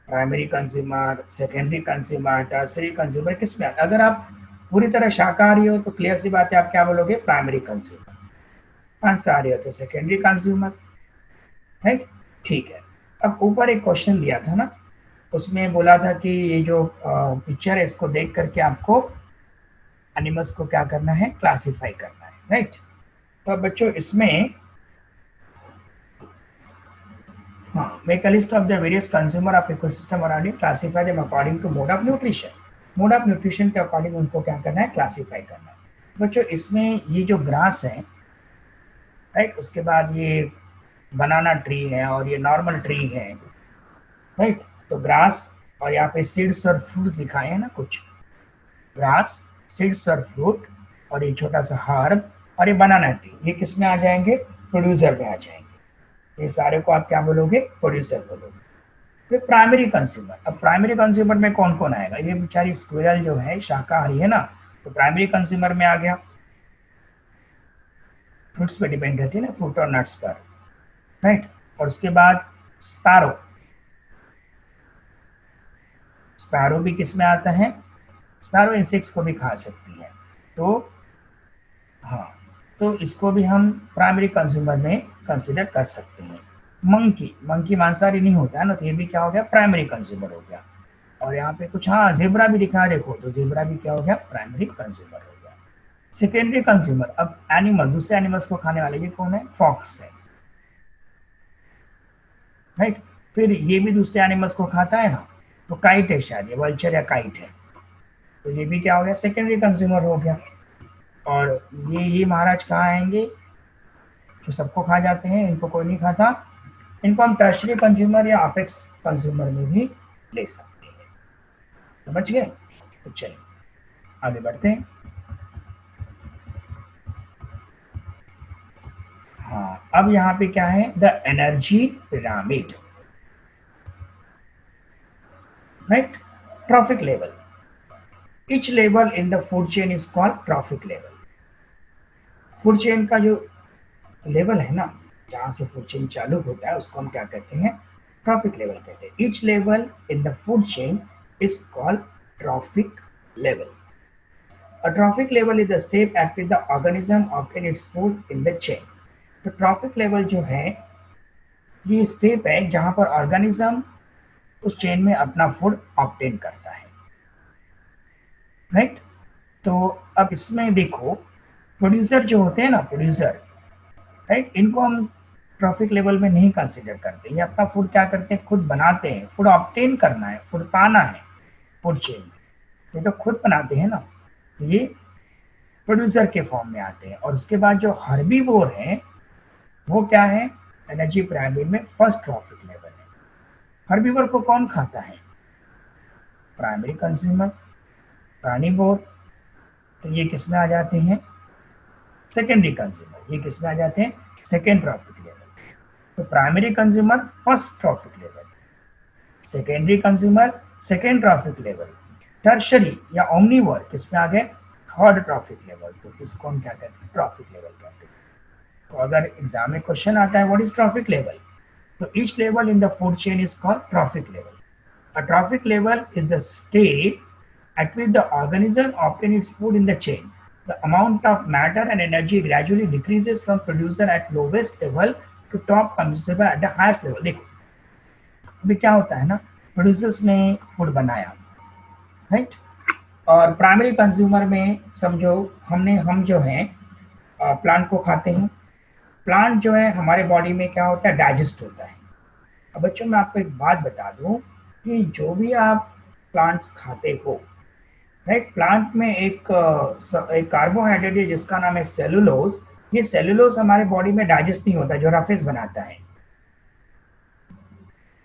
S1: प्राइमरी कंज्यूमर, सेकेंडरी कंज्यूमर, टर्सरी कंज्यूमर, किस में अगर आप पूरी तरह शाकाहारी हो तो क्लियर सी बात है आप क्या बोलोगे, प्राइमरी कंज्यूमर। मांसाहारी हो तो सेकेंडरी कंज्यूमर, राइट। ठीक है। अब ऊपर एक क्वेश्चन दिया था ना, उसमें बोला था कि ये जो पिक्चर है इसको देख करके आपको एनिमल्स को क्या करना है, क्लासिफाई करना है, राइट। तो अब बच्चों इसमें हाँ, make a list of the various consumer of ecosystem around you, classify them according to mode of nutrition. Mode of nutrition के अकॉर्डिंग उनको क्या करना है, क्लासिफाई करना है। बच्चों इसमें ये जो ग्रास है, राइट, उसके बाद ये बनाना ट्री है और ये नॉर्मल ट्री है, राइट। तो ग्रास और यहाँ पे सीड्स और फ्रूट्स दिखाए हैं ना, कुछ ग्रास, सीड्स और फ्रूट, और ये छोटा सा हर्ब और ये बनाना ट्री, ये किस में आ जाएंगे, प्रोड्यूसर में आ जाएंगे। ये सारे को आप क्या बोलोगे, प्रोड्यूसर बोलोगे। फिर प्राइमरी कंज्यूमर, अब प्राइमरी कंज्यूमर में कौन कौन आएगा, ये बेचारी स्क्विरल जो है शाकाहारी है ना, तो प्राइमरी कंज्यूमर में आ गया, फ्रूट्स पे डिपेंड रहती है ना, फ्रूट और नट्स पर, राइट। और उसके बाद स्पैरो, स्पैरो भी किस में आता है, स्पैरो इंसेक्ट्स को भी खा सकती है, तो हाँ, तो इसको भी हम प्राइमरी कंज्यूमर में कंसिडर कर सकते हैं। मंकी, मंकी मांसाहारी नहीं होता है ना, तो ये भी क्या हो गया, प्राइमरी कंज्यूमर हो गया। और यहाँ पे कुछ हाँ जेब्रा भी दिखा, देखो तो जेब्रा भी क्या हो गया, प्राइमरी कंज्यूमर हो गया। सेकेंडरी कंज्यूमर, अब एनिमल, दूसरे एनिमल्स को खाने वाले, ये कौन है, फॉक्स है, राइट। फिर ये भी दूसरे एनिमल्स को खाता है ना, तो काइट है शायद, ये वल्चर या काइट है, तो ये भी क्या हो गया, सेकेंडरी कंज्यूमर हो गया। और ये महाराज कहाँ आएंगे, जो सबको खा जाते हैं, इनको कोई नहीं खाता, इनको हम टर्शरी कंज्यूमर या अपेक्स कंज्यूमर में भी ले सकते हैं। समझ गए, तो चलिए आगे बढ़ते हैं। हाँ, अब यहाँ पे क्या है, the energy pyramid, right, trophic level. Each level in the food chain is called trophic level. Food chain का जो लेवल है ना, जहाँ से फूड चेन चालू होता है, उसको हम क्या कहते हैं, ट्रॉफिक लेवल कहते हैं। Each level in the food chain is called trophic level. A trophic level is the step at which the organism obtain its food in the chain. तो ट्रॉफिक लेवल जो है, ये स्टेप है जहाँ पर organism उस चेन में अपना फूड ऑब्टेन करता है, राइट। तो अब इसमें देखो, प्रोड्यूसर जो होते हैं ना, प्रोड्यूसर, राइट, इनको हम ट्रॉफिक लेवल में नहीं कंसिडर करते। ये अपना फूड क्या करते हैं, खुद बनाते हैं, फूड ऑब्टेन करना है, फूड पाना है फूड चेन में, ये तो खुद बनाते हैं ना, ये प्रोड्यूसर के फॉर्म में आते हैं। और उसके बाद जो हर्बीवोर है, वो क्या है, एनर्जी पिरामिड में फर्स्ट ट्रॉफिक लेवल है। हर्बीवोर को कौन खाता है, प्राइमरी कंज्यूमर, कार्निवोर, तो ये किस में आ जाते हैं, सेकेंडरी कंज्यूमर, ये किस में आ जाते हैं, सेकेंड ट्रॉफिक लेवल। तो primary consumer first trophic level, secondary consumer second trophic level, tertiary या ओमनीवर किस में आ गए, थर्ड ट्रॉफिक लेवल। तो इसको हम क्या कहते हैं, ट्रॉफिक लेवल कहते हैं। तो अगर एग्जाम में क्वेश्चन आता है व्हाट इज ट्रॉफिक लेवल, तो each level in the food chain is called trophic level. A trophic level is the state at which the organism obtains its food in the chain. The amount of matter and energy gradually decreases from producer at lowest level to top consumer at the highest level. देखो अभी क्या होता है ना, producers ने food बनाया, right, और primary consumer में समझो हम जो है प्लांट को खाते हैं। प्लांट जो है हमारे बॉडी में क्या होता है, डाइजेस्ट होता है। अब बच्चों मैं आपको एक बात बता दूं कि जो भी आप प्लांट्स खाते हो, राइट, प्लांट में एक कार्बोहाइड्रेट है जिसका नाम है सेलुलोज। ये सेलुलोज हमारे बॉडी में डाइजेस्ट नहीं होता, जो रफेज बनाता है,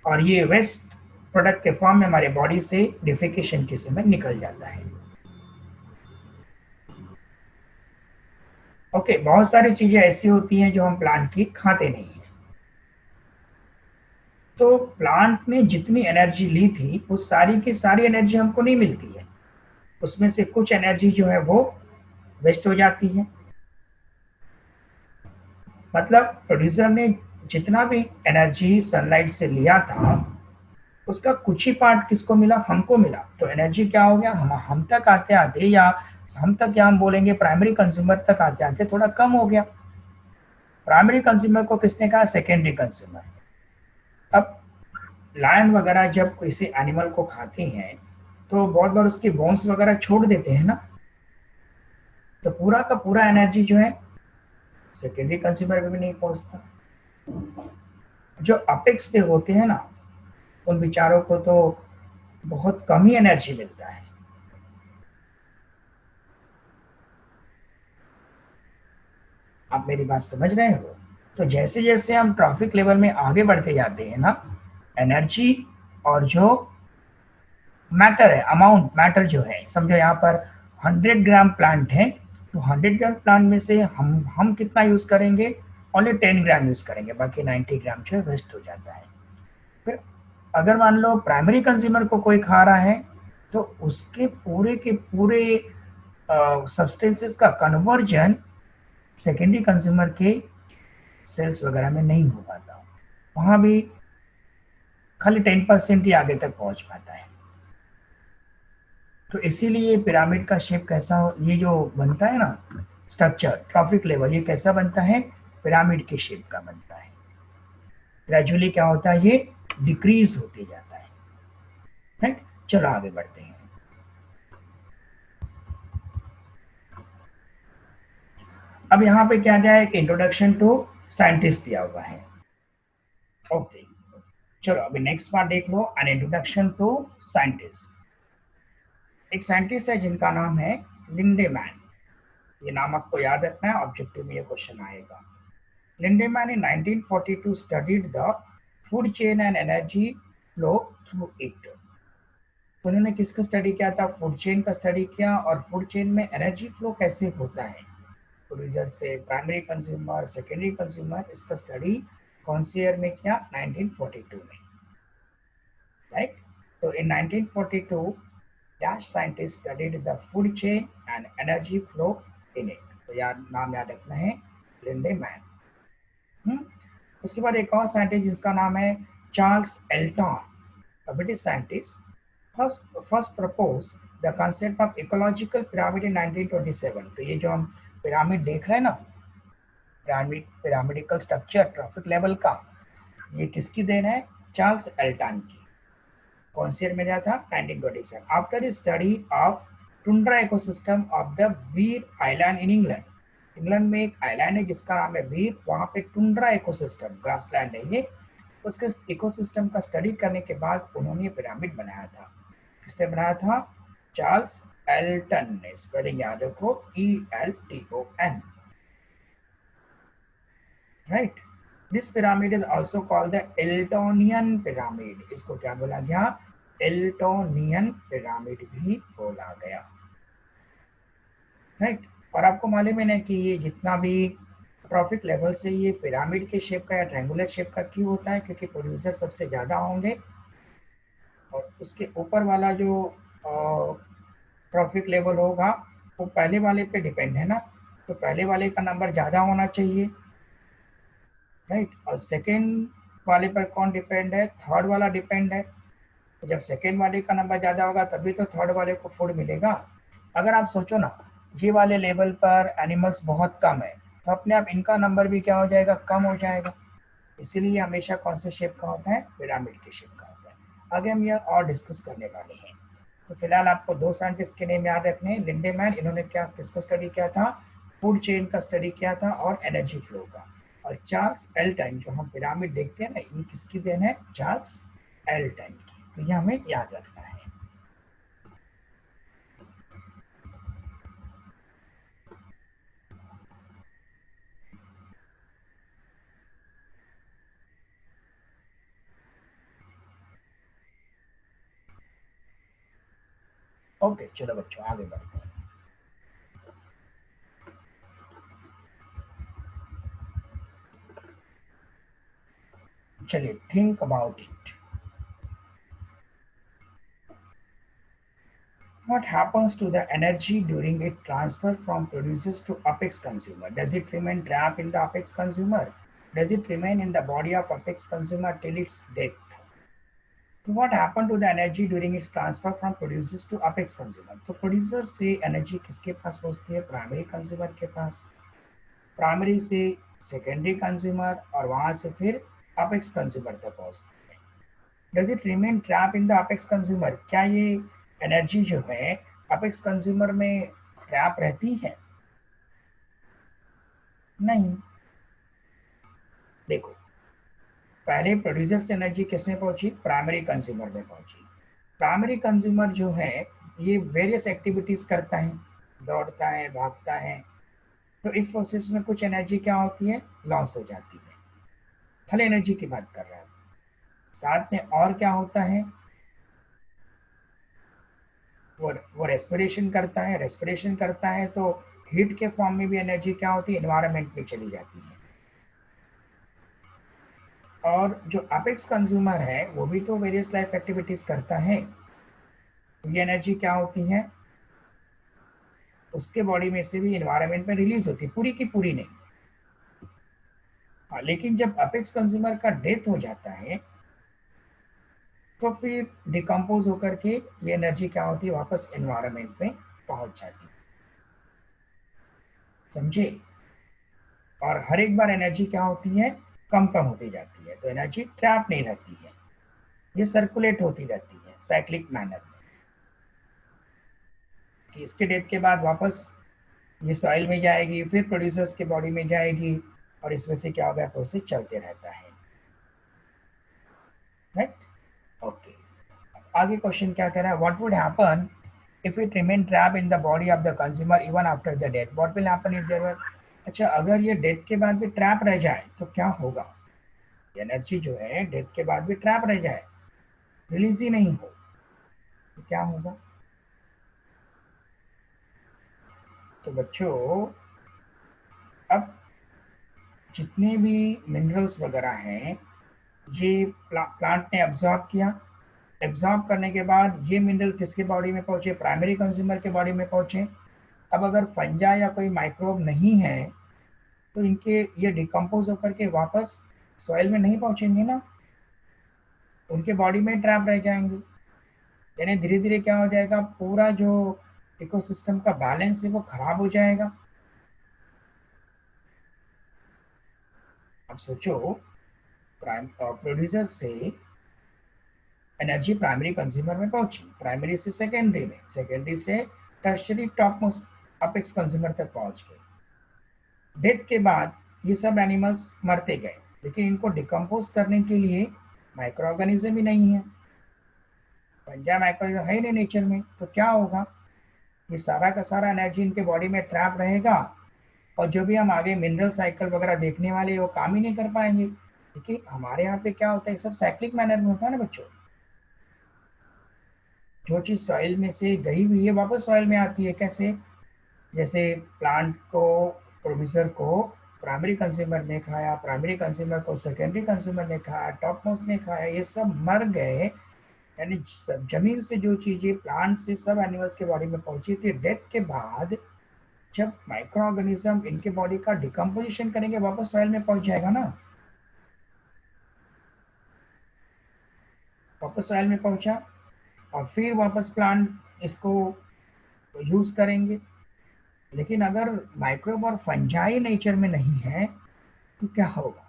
S1: और ये वेस्ट प्रोडक्ट के फॉर्म में हमारे बॉडी से डिफिकेशन के समय निकल जाता है। ओके, बहुत सारी चीजें ऐसी होती हैं जो हम प्लांट की खाते नहीं हैं। तो प्लांट ने जितनी एनर्जी ली थी, उस सारी की सारी एनर्जी हमको नहीं मिलती है, उसमें से कुछ एनर्जी जो है वो वेस्ट हो जाती है। मतलब प्रोड्यूसर ने जितना भी एनर्जी सनलाइट से लिया था, उसका कुछ ही पार्ट किसको मिला? हमको मिला। तो एनर्जी क्या हो गया, हम तक आते आते, या हम तक क्या हम बोलेंगे, प्राइमरी कंज्यूमर तक आते आते थोड़ा कम हो गया। प्राइमरी कंज्यूमर को किसने कहा? Secondary consumer. अब लायन वगैरह जब किसी एनिमल को खाते हैं तो बहुत बार उसकी बोन्स वगैरह छोड़ देते हैं ना, तो पूरा का पूरा एनर्जी जो है सेकेंडरी कंज्यूमर पे भी नहीं पहुंचता। जो अपेक्स पे होते हैं ना, उन बेचारों को तो बहुत कम ही एनर्जी मिलता है। आप मेरी बात समझ रहे हो? तो जैसे जैसे हम ट्रॉफिक लेवल में आगे बढ़ते जाते हैं ना, एनर्जी और जो मैटर है, अमाउंट मैटर जो है, समझो यहाँ पर 100 ग्राम प्लांट है, तो 100 ग्राम प्लांट में से हम कितना यूज करेंगे? ओनली 10 ग्राम यूज करेंगे, बाकी 90 ग्राम जो है वेस्ट हो जाता है। फिर अगर मान लो प्राइमरी कंज्यूमर को कोई खा रहा है, तो उसके पूरे के पूरे सब्सटेंसेस का कन्वर्जन सेकेंडरी कंज्यूमर के सेल्स वगैरह में नहीं हो पाता। वहां भी खाली 10% ही आगे तक पहुंच पाता है। तो इसीलिए पिरामिड का शेप कैसा हो, ये जो बनता है ना स्ट्रक्चर ट्रॉफिक लेवल, ये कैसा बनता है? पिरामिड के शेप का बनता है। ग्रेजुअली क्या होता है, ये डिक्रीज होते जाता है। राइट, चलो आगे बढ़ते हैं। अब यहाँ पे क्या दिया है? एक इंट्रोडक्शन टू साइंटिस्ट दिया हुआ है। ओके, चलो अभी नेक्स्ट पार्ट देख लो, एन इंट्रोडक्शन टू साइंटिस्ट। एक साइंटिस्ट है जिनका नाम है लिंडेमैन। ये नाम आपको याद रखना है, ऑब्जेक्टिव में ये क्वेश्चन आएगा। लिंडेमैन in 1942 studied the food chain and energy flow through it। तो उन्होंने किसका स्टडी किया था? फूड चेन का स्टडी किया, और फूड चेन में एनर्जी फ्लो कैसे होता है प्रोड्यूसर से प्राइमरी कंज्यूमर सेकेंडरी कंज्यूमर, इसका स्टडी कौन से ईयर में किया? 1942 में। राइट, तो इन 1942 dash scientist studied the food chain and energy flow in it. तो याद, नाम याद रखना है, लिंडेमैन। उसके बाद एक और साइंटिस्ट जिसका नाम है Charles Elton, a British scientist, first proposed the concept of ecological pyramid in 1927। तो ये जो हम पिरामिड देख रहे हैं ना, पिरामिडिकल स्ट्रक्चर ट्रॉफिक लेवल का, ये किसकी देन है? चार्ल्स एल्टन की। कौन से ईयर में दिया था? 1927। After study of tundra ecosystem of the Veer island in England. England में एक आइलैंड है जिसका नाम है वीर, वहां पे टुंड्रा इकोसिस्टम ग्रासलैंड है ये, उसके इकोसिस्टम का स्टडी करने के बाद उन्होंने पिरामिड बनाया था। किसने बनाया था? चार्ल्स एल्टन ने। स्पेलिंग याद रखो, ELTON। Right, this pyramid is also called the Eltonian pyramid. इसको क्या बोला गया? एल्टोनियन पिरामिड भी बोला गया। राइट, और आपको मालूम है ना कि ये जितना भी ट्रॉफिक लेवल से ये पिरामिड के शेप का या ट्रायंगुलर शेप का क्यों होता है? क्योंकि प्रोड्यूसर सबसे ज्यादा होंगे, और उसके ऊपर वाला जो ट्रॉफिक लेवल होगा वो पहले वाले पे डिपेंड है ना, तो पहले वाले का नंबर ज़्यादा होना चाहिए। राइट, और सेकेंड वाले पर कौन डिपेंड है? थर्ड वाला डिपेंड है। तो जब सेकेंड वाले का नंबर ज़्यादा होगा तभी तो थर्ड वाले को फूड मिलेगा। अगर आप सोचो ना, ये वाले लेवल पर एनिमल्स बहुत कम है, तो अपने आप इनका नंबर भी क्या हो जाएगा? कम हो जाएगा। इसीलिए हमेशा कौन से शेप का होता है? पिरामिड के शेप का होता है। आगे हम यह और डिस्कस करने वाले हैं। तो फिलहाल आपको दो साइंटिस्ट के नेम याद रखने हैं। लिंडेमैन, इन्होंने क्या किसका स्टडी किया था? फूड चेन का स्टडी किया था और एनर्जी फ्लो का। और चार्ल्स एल्टन, जो हम पिरामिड देखते हैं ना, ये किसकी देन है? चार्ल्स एल्टन की। तो ये हमें याद रखना है। ओके, चलो बच्चों आगे बढ़ते हैं। चलिए, think about it. What happens to the energy during its transfer from producers to apex consumer? Does it remain trapped in the apex consumer? Does it remain in the body of apex consumer till its death? So what happened to the energy during its transfer from producers to apex consumer? तो producer से energy किसके पास पहुंचती है? Primary consumer के पास, primary से secondary consumer और वहां से फिर अपेक्स कंज्यूमर तक पहुंचती है. Does it remain trap in the apex consumer? क्या ये एनर्जी जो है अपेक्स कंज्यूमर में ट्रैप रहती है? नहीं. देखो, पहले प्रोड्यूसर से एनर्जी किसमें पहुंची? प्राइमरी कंज्यूमर में पहुंची. प्राइमरी कंज्यूमर जो है ये वेरियस एक्टिविटीज करता है, दौड़ता है, भागता है, तो इस प्रोसेस में कुछ एनर्जी क्या होती है? लॉस हो जाती है. थल एनर्जी की बात कर रहा है. साथ में और क्या होता है? वो रेस्पिरेशन करता है. रेस्पिरेशन करता है तो हीट के फॉर्म में भी एनर्जी क्या होती है? एनवायरनमेंट में चली जाती है. और जो अपेक्स कंज्यूमर है वो भी तो वेरियस लाइफ एक्टिविटीज करता है. ये एनर्जी क्या होती है? उसके बॉडी में से भी एनवायरनमेंट में रिलीज होती है, पूरी की पूरी नहीं. हाँ, लेकिन जब अपेक्स कंज्यूमर का डेथ हो जाता है तो फिर डिकम्पोज होकर के ये एनर्जी क्या होती है? वापस एनवायरनमेंट में पहुंच जाती है. समझे? और हर एक बार एनर्जी क्या होती है? कम कम होती जाती है. तो एनर्जी ट्रैप नहीं रहती है, ये सर्कुलेट होती रहती है साइक्लिक मैनर में, कि इसके डेथ के बाद वापस ये सॉइल में जाएगी, फिर प्रोड्यूसर्स के बॉडी में जाएगी, और इसमें से क्या होगा? प्रोसेस चलते रहता है. राइट? ओके. आगे क्वेश्चन क्या कह रहा है? What would happen if it remain trap in the body of the consumer even after the death? What will happen if there were, अच्छा अगर ये डेथ के बाद भी ट्रैप रह जाए तो क्या होगा? एनर्जी जो है डेथ के बाद भी ट्रैप रह जाए, रिलीज ही नहीं हो, तो क्या होगा? तो बच्चों, अब जितने भी मिनरल्स वगैरह हैं ये प्लांट ने एब्जॉर्ब किया. एब्जॉर्ब करने के बाद ये मिनरल किसके बॉडी में पहुंचे? प्राइमरी कंज्यूमर के बॉडी में पहुंचे. अब अगर फंजा या कोई माइक्रोब नहीं है तो इनके ये डिकम्पोज होकर के वापस सॉइल में नहीं पहुंचेंगे ना, उनके बॉडी में ट्रैप रह जाएंगे. यानी धीरे धीरे क्या हो जाएगा? पूरा जो इकोसिस्टम का बैलेंस है वो खराब हो जाएगा. अब सोचो, प्रोड्यूसर से एनर्जी प्राइमरी कंज्यूमर में पहुंची, प्राइमरी से सेकेंडरी में, सेकेंडरी से tertiary top most apex consumer तक पहुंच गए. डेथ के बाद ये सब एनिमल्स मरते गए, लेकिन इनको डिकम्पोज करने के लिए माइक्रो ऑर्गेनिज्म ही नहीं है, पंजा माइक्रो है ही नहीं नेचर में. तो क्या होगा? ये सारा का सारा एनर्जी इनके बॉडी में ट्रैप रहेगा, और जो भी हम आगे मिनरल साइकिल वगैरह देखने वाले वो काम ही नहीं कर पाएंगे. क्योंकि हमारे यहाँ पे क्या होता है? सब साइक्लिक मैनर में होता है ना बच्चों. जो चीज सॉइल में से गई हुई है वापस सॉइल में आती है. कैसे? जैसे प्लांट को, प्रोड्यूसर को प्राइमरी कंज्यूमर ने खाया, प्राइमरी कंज्यूमर को सेकेंडरी कंज्यूमर ने खाया, टॉप मोस्ट ने खाया, ये सब मर गए. यानी जमीन से जो चीजें प्लांट से सब एनिमल्स के बॉडी में पहुंची थी, डेथ के बाद जब माइक्रो ऑर्गेनिज्म इनके बॉडी का डिकम्पोजिशन करेंगे वापस सॉइल में पहुंच जाएगा ना. वापस सॉइल में पहुंचा और फिर वापस प्लांट इसको यूज करेंगे. लेकिन अगर माइक्रोब और फंजाई नेचर में नहीं है तो क्या होगा?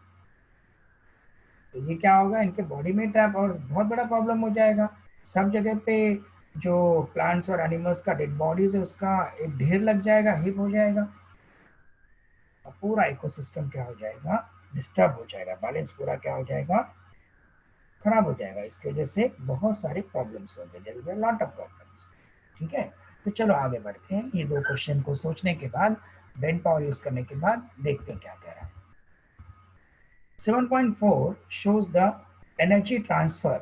S1: तो ये क्या होगा? इनके बॉडी में ट्रैप, और बहुत बड़ा प्रॉब्लम हो जाएगा. सब जगह पे जो प्लांट्स और एनिमल्स का डेड बॉडीज है उसका एक ढेर लग जाएगा, हिप हो जाएगा, और पूरा इकोसिस्टम क्या हो जाएगा? डिस्टर्ब हो जाएगा. बैलेंस पूरा क्या हो जाएगा? खराब हो जाएगा. इसकी वजह से बहुत सारे प्रॉब्लम्स होंगे, there will be lot of problems. ठीक है, तो चलो आगे बढ़ते हैं. ये दो क्वेश्चन को सोचने के बाद, ब्रेन पावर यूज करने के बाद देखते हैं क्या कह रहा है. 7.4 shows the energy transfer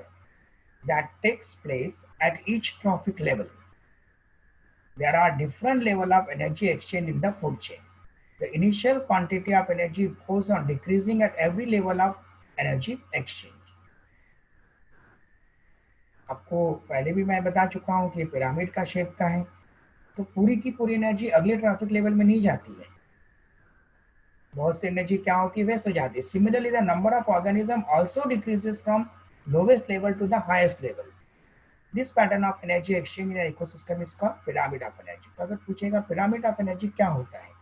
S1: that takes place at each trophic level. There are different levels of energy exchange in the food chain. The initial quantity of energy goes on decreasing at every level of energy exchange. आपको पहले भी मैं बता चुका हूँ कि pyramid का shape का है, तो पूरी की पूरी एनर्जी अगले ट्रॉफिक लेवल में नहीं जाती है, बहुत सी एनर्जी क्या होती है, वेस्ट हो जाती है। Similarly the number of organism also decreases from lowest level to the highest level. This pattern of energy exchange in ecosystem is called pyramid of energy. तो अगर पूछेगा पिरामिड ऑफ एनर्जी क्या होता है,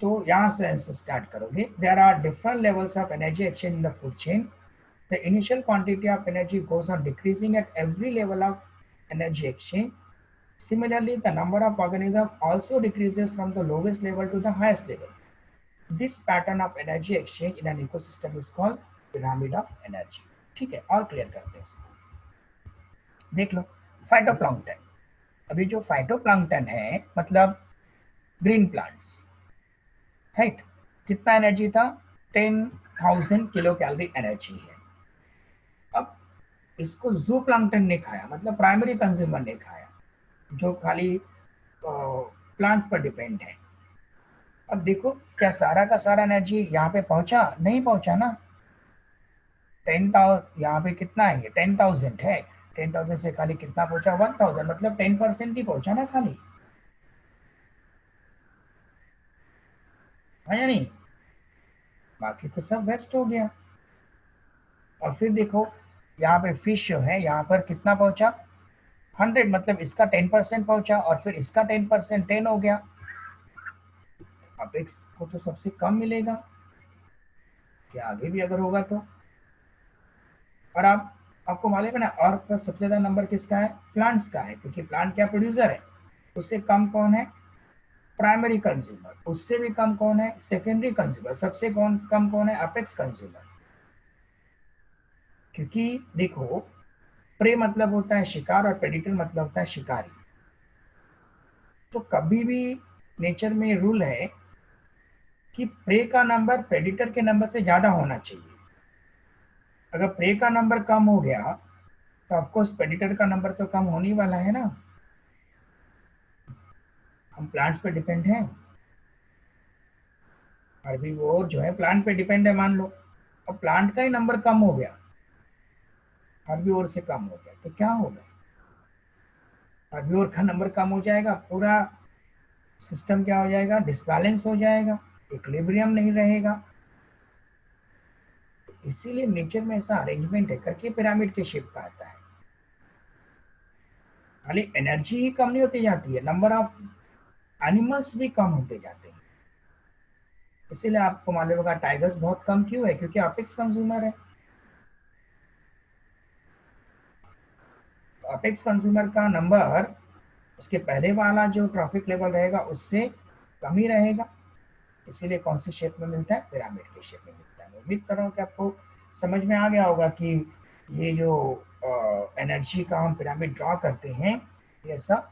S1: तो यहाँ से स्टार्ट करोगे। There are different levels of energy exchange in the food chain. The initial quantity of energy goes on decreasing at every level of energy exchange. Similarly, the number of organisms also decreases from the lowest level to the highest level. This pattern of energy exchange in an ecosystem is called pyramid of energy. ठीक है, और clear करते हैं इसको। देख लो, phytoplankton. अभी जो phytoplankton है मतलब ग्रीन प्लांट्स, राइट, कितना एनर्जी था, 10,000 किलो कैलोरी एनर्जी है। अब इसको जू प्लांक्टन ने खाया, मतलब प्राइमरी कंज्यूमर ने खाया, जो खाली प्लांट्स पर डिपेंड है। अब देखो, क्या सारा का सारा एनर्जी यहाँ पे पहुंचा, नहीं पहुंचा ना। 10,000 यहाँ पे कितना है, ये 10,000 है, 10,000 से खाली कितना पहुंचा, 1,000, मतलब 10% ही पहुंचा ना खाली, है या नहीं, बाकी तो सब वेस्ट हो गया। और फिर देखो, यहाँ पे फिश जो है यहाँ पर कितना पहुंचा, 100, मतलब इसका 10% पहुंचा, और फिर इसका 10%, 10 हो गया। अब एक्स को तो सबसे कम मिलेगा, क्या आगे भी अगर होगा तो। और आप, आपको मालूम है ना, अर्थ पर सबसे ज्यादा नंबर किसका है, प्लांट्स का है, क्योंकि प्लांट क्या प्रोड्यूसर है। उससे कम कौन है, प्राइमरी कंज्यूमर। उससे भी कम कौन है, सेकेंडरी कंज्यूमर। सबसे कम कौन है, अपेक्स कंज्यूमर। क्योंकि देखो, प्रे मतलब होता है शिकार और प्रेडिटर मतलब होता है शिकारी। तो कभी भी नेचर में रूल है कि प्रे का नंबर प्रेडिटर के नंबर से ज्यादा होना चाहिए। अगर प्रे का नंबर कम हो गया तो ऑफकोर्स प्रेडिटर का नंबर तो कम होने वाला है ना। हम प्लांट्स पे डिपेंड हैं, हर्बीवोर जो है प्लांट पे डिपेंड है मान लो। अब प्लांट का ही नंबर कम हो गया, हर्बीवोर से कम हो गया, तो क्या होगा, हर्बीवोर का नंबर कम हो जाएगा, पूरा सिस्टम क्या हो जाएगा, डिसबैलेंस हो जाएगा, इक्विलिब्रियम नहीं रहेगा। इसीलिए नेचर में ऐसा अरेंजमेंट है करके पिरामिड के शेप का आता है। खाली एनर्जी ही कम नहीं होती जाती है, नंबर ऑफ एनिमल्स भी कम होते जाते हैं। इसीलिए आपको मालूम होगा टाइगर्स बहुत कम क्यों है, क्योंकि अपेक्स कंज्यूमर है। अपेक्स कंज्यूमर का नंबर उसके पहले वाला जो ट्रॉफिक लेवल रहेगा उससे कम ही रहेगा। इसीलिए कौन सी शेप में मिलता है, पिरामिड के शेप में मिलता है। उम्मीद कर रहा हूँ कि आपको समझ में आ गया होगा कि ये जो एनर्जी का हम पिरामिड ड्रॉ करते हैं, ये सब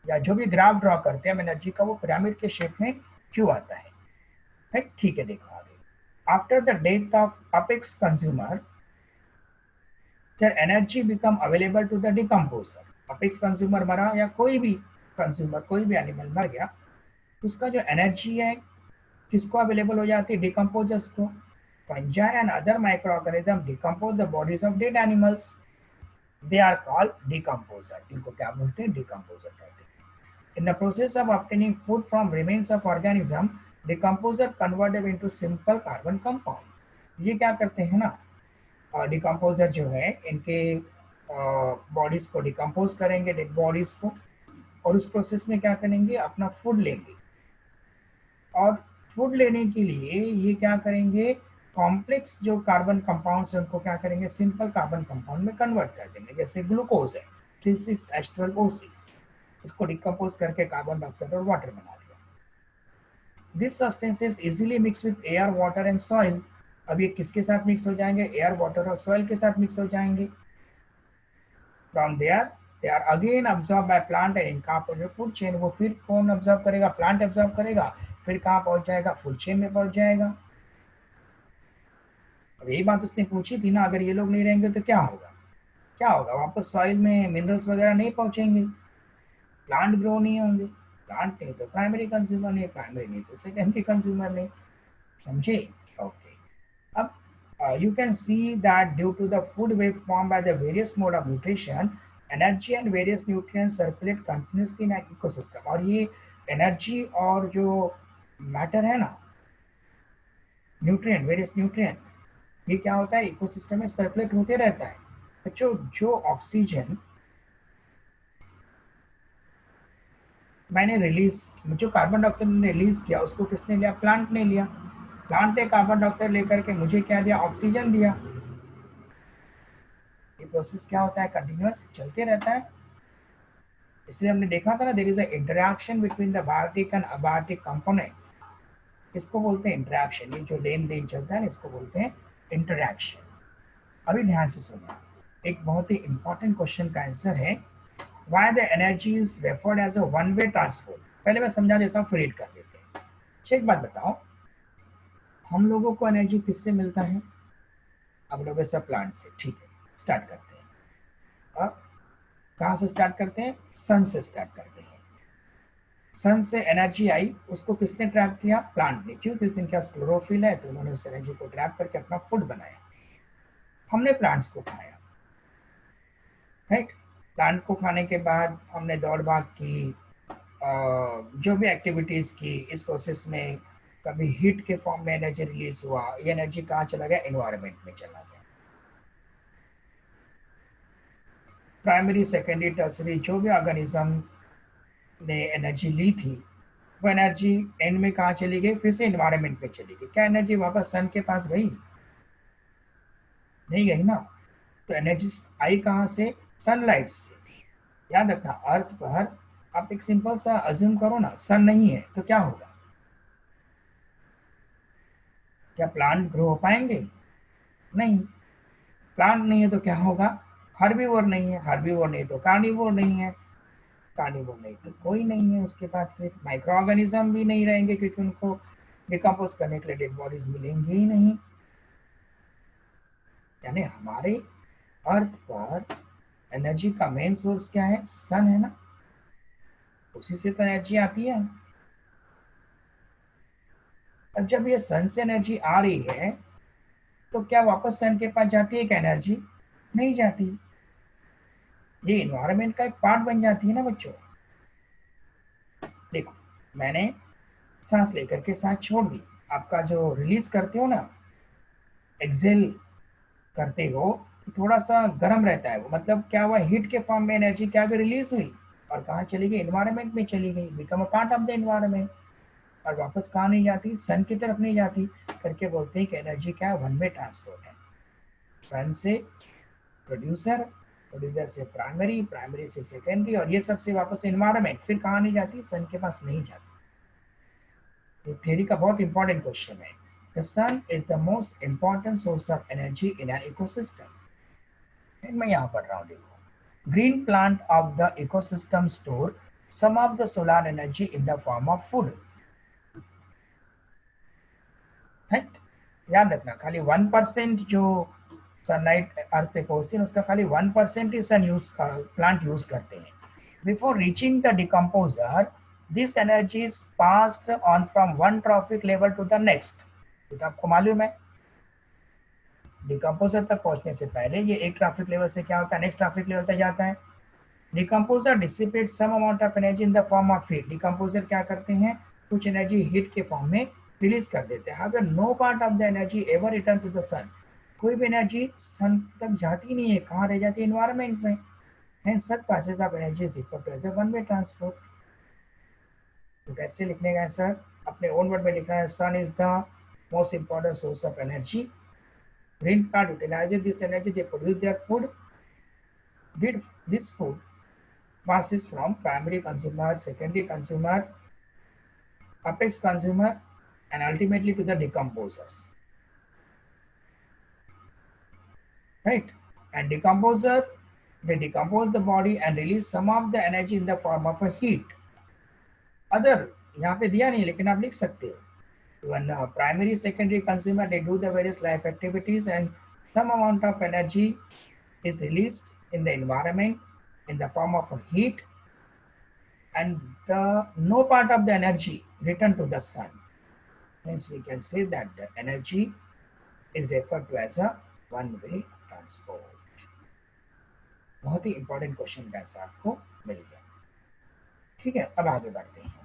S1: या जो भी ग्राफ ड्रॉ करते हैं हम एनर्जी का, वो पिरामिड के शेप में क्यों आता है। ठीक है, देखो आगे। After the death of apex consumer their energy become available to the decomposer। Apex consumer मरा या कोई भी कंज्यूमर, कोई भी एनिमल मर गया, तो उसका जो एनर्जी है किसको अवेलेबल हो जाती है, डिकम्पोजर्स को। Fungi and other micro organism decompose the bodies of dead animals, they are called decomposer. इनको क्या बोलते हैं, डिकम्पोजर कहते हैं। In the process of obtaining food from remains of organism, decomposer convert them into simple carbon compound. ये क्या करते हैं ना, डिकम्पोजर जो है इनके बॉडीज को डिकम्पोज करेंगे, डेड बॉडीज को, और उस प्रोसेस में क्या करेंगे, अपना फूड लेंगे। और फूड लेने के लिए ये क्या करेंगे, कॉम्प्लेक्स जो कार्बन कंपाउंड्स है उनको क्या करेंगे, सिंपल कार्बन कंपाउंड में कन्वर्ट कर देंगे। जैसे ग्लूकोज है, C6H12O6, इसको डिकम्पोज करके कार्बन डाइऑक्साइड और वाटर बना दिया। This substances easily mix with air, water and soil. अब ये किसके साथ मिक्स हो जाएंगे, एयर, वाटर और सॉइल के साथ मिक्स हो जाएंगे। From there they are again absorb by plant and incorporated food chain. वो फिर कौन अब्सॉर्ब करेगा, प्लांट अब्सॉर्ब करेगा, फिर कहाँ पहुंच जाएगा, फूड चेन में पहुंच जाएगा। अब यही बात उसने पूछी थी ना, अगर ये लोग नहीं रहेंगे तो क्या होगा, क्या होगा, वापस सॉइल में मिनरल्स वगैरह नहीं पहुंचेंगे, प्लांट ग्रो नहीं होंगे। प्लांट नहीं तो प्राइमरी कंज्यूमर नहीं, प्राइमरी नहीं तो सेकेंडरी कंज्यूमर नहीं, समझे। ओके, अब you can see that due to the food wave formed by the various mode of nutrition, energy and various nutrients circulate continuously in an ecosystem. और ये energy और जो मैटर है ना, न्यूट्रिएंट, वेरियस न्यूट्रिएंट, ये क्या होता है, इकोसिस्टम में सर्कुलेट होते रहता है. बच्चों, जो ऑक्सीजन मैंने रिलीज, जो कार्बन डाइऑक्साइड मैंने रिलीज किया, उसको किसने लिया? प्लांट ने लिया. प्लांट ने कार्बन डाइऑक्साइड लेकर के मुझे क्या दिया? ऑक्सीजन दिया. ये प्रोसेस क्या होता है? कंटिन्यूअस चलते रहता है. इसलिए हमने देखा था ना, there is a interaction between the biotic and abiotic component. इसको बोलते हैं इंटरेक्शन. ये जो लेन देन चलता है ना, इसको बोलते हैं इंटरेक्शन. अभी ध्यान से सुनिए, एक बहुत ही इंपॉर्टेंट क्वेश्चन का आंसर है, why the energy is referred as a one way transport. पहले मैं समझा देता हूँ, फिर रीड कर देते हैं. अच्छा, एक बात बताओ, हम लोगों को एनर्जी किससे मिलता है? हम लोग सब प्लांट से. ठीक है, स्टार्ट करते हैं. अब कहाँ से स्टार्ट करते हैं? सन से स्टार्ट करते हैं. सन से एनर्जी आई, उसको किसने ट्रैप किया? प्लांट ने. क्यों? क्योंकि इनके पास क्लोरोफिल है, तो उन्होंने उस एनर्जी को ट्रैप करके अपना फूड बनाया. हमने प्लांट्स को खाया, राइट. प्लांट को खाने के बाद हमने दौड़ भाग की, जो भी एक्टिविटीज की, इस प्रोसेस में कभी हीट के फॉर्म में एनर्जी रिलीज हुआ. ये एनर्जी कहाँ चला गया? एनवायरमेंट में चला गया. प्राइमरी, सेकेंडरी, टर्सरी, जो भी ऑर्गेनिज्म ने एनर्जी ली थी, वो एनर्जी एंड में कहाँ चली गई? फिर से एनवायरमेंट में चली गई. क्या एनर्जी वापस सन के पास गई? नहीं गई ना. तो एनर्जी आई कहाँ से? सनलाइट से. याद रखना, अर्थ पर आप एक सिंपल सा अज्यूम करो ना, सन नहीं है तो क्या होगा? क्या प्लांट ग्रो हो पाएंगे? नहीं. प्लांट नहीं है तो क्या होगा? हर्बीवोर नहीं है. हर्बीवोर नहीं तो कार्निवोर नहीं है. कार्निवोर नहीं तो कोई नहीं है. उसके बाद फिर माइक्रो ऑर्गेनिज्म भी नहीं रहेंगे, क्योंकि उनको डिकम्पोज करने के लिए डेड बॉडीज मिलेंगे ही नहीं. यानी हमारे अर्थ पर एनर्जी का मेन सोर्स क्या है? सन है ना. उसी से तो एनर्जी आती है. अब जब ये सन से एनर्जी आ रही है, तो क्या वापस सन के पास जाती है क्या एनर्जी? नहीं जाती. ये इन्वायरमेंट का एक पार्ट बन जाती है ना बच्चों. देखो, मैंने सांस लेकर के सांस छोड़ दी. आपका जो रिलीज करते हो ना, एक्सेल करते हो, तो थोड़ा सा गर्म रहता है वो. मतलब क्या हुआ? हीट के फॉर्म में एनर्जी क्या भी रिलीज हुई, और कहाँ चली गई? इन्वायरमेंट में चली गई. Become a part of the environment. और वापस कहाँ नहीं जाती? सन की तरफ नहीं जाती. करके बोलते हैं कि एनर्जी क्या है? वन वे ट्रांसपोर्ट है. सन से प्रोड्यूसर, प्रोड्यूसर से प्राइमरी, प्राइमरी से सेकेंडरी, और ये सबसे वापस इन्वायरमेंट. फिर कहाँ नहीं जाती? सन के पास नहीं जाती. ये थ्योरी का बहुत इंपॉर्टेंट क्वेश्चन है. The sun is the most important source of energy in an ecosystem. मैं यहाँ पढ़ रहा हूँ, देखो. Green plant of the ecosystem store some of the solar energy in the form of food. है. याद रखना, खाली 1% जो सनलाइट अर्थ पे पहुंचती है, उसका खाली 1% ही सन यूज, प्लांट यूज करते हैं. Before reaching the decomposer, this energy is passed on from one trophic level to the next. तो आपको मालूम है, डिकम्पोजर तक पहुंचने से पहले ये एक ट्रैफिक लेवल से क्या होता है? नेक्स्ट ट्रैफिक लेवल तक जाता है. Decomposer dissipate some amount of energy in the form of heat. Decomposer क्या करते हैं? कुछ एनर्जी हीट के फॉर्म में रिलीज कर देते हैं. However no part of the energy ever return to the sun. कोई भी एनर्जी सन तक जाती नहीं है. कहाँ रह जाती है? एनवायरमेंट में. Hence, such passage of energy is referred to as a one-way transport. तो कैसे लिखने का सर? अपने ओन वर्ड में लिखना है, sun is the most important source of energy. Green plant utilizes this energy, they produce their food. This food passes from primary consumer, secondary consumer, apex consumer, and ultimately to the decomposers. Right? And decomposer, they decompose the body and release some of the energy in the form of a heat. Other, यहाँ पे दिया नहीं, लेकिन आप लिख सकते हो. When primary, secondary consumer, they do the various life activities, and some amount of energy is released in the environment in the form of a heat, and no part of the energy return to the sun. Hence, we can say that the energy is refer to as a one way transport. बहुत ही important question ऐसा आपको मिल गया। ठीक है, अब आगे बढ़ते हैं।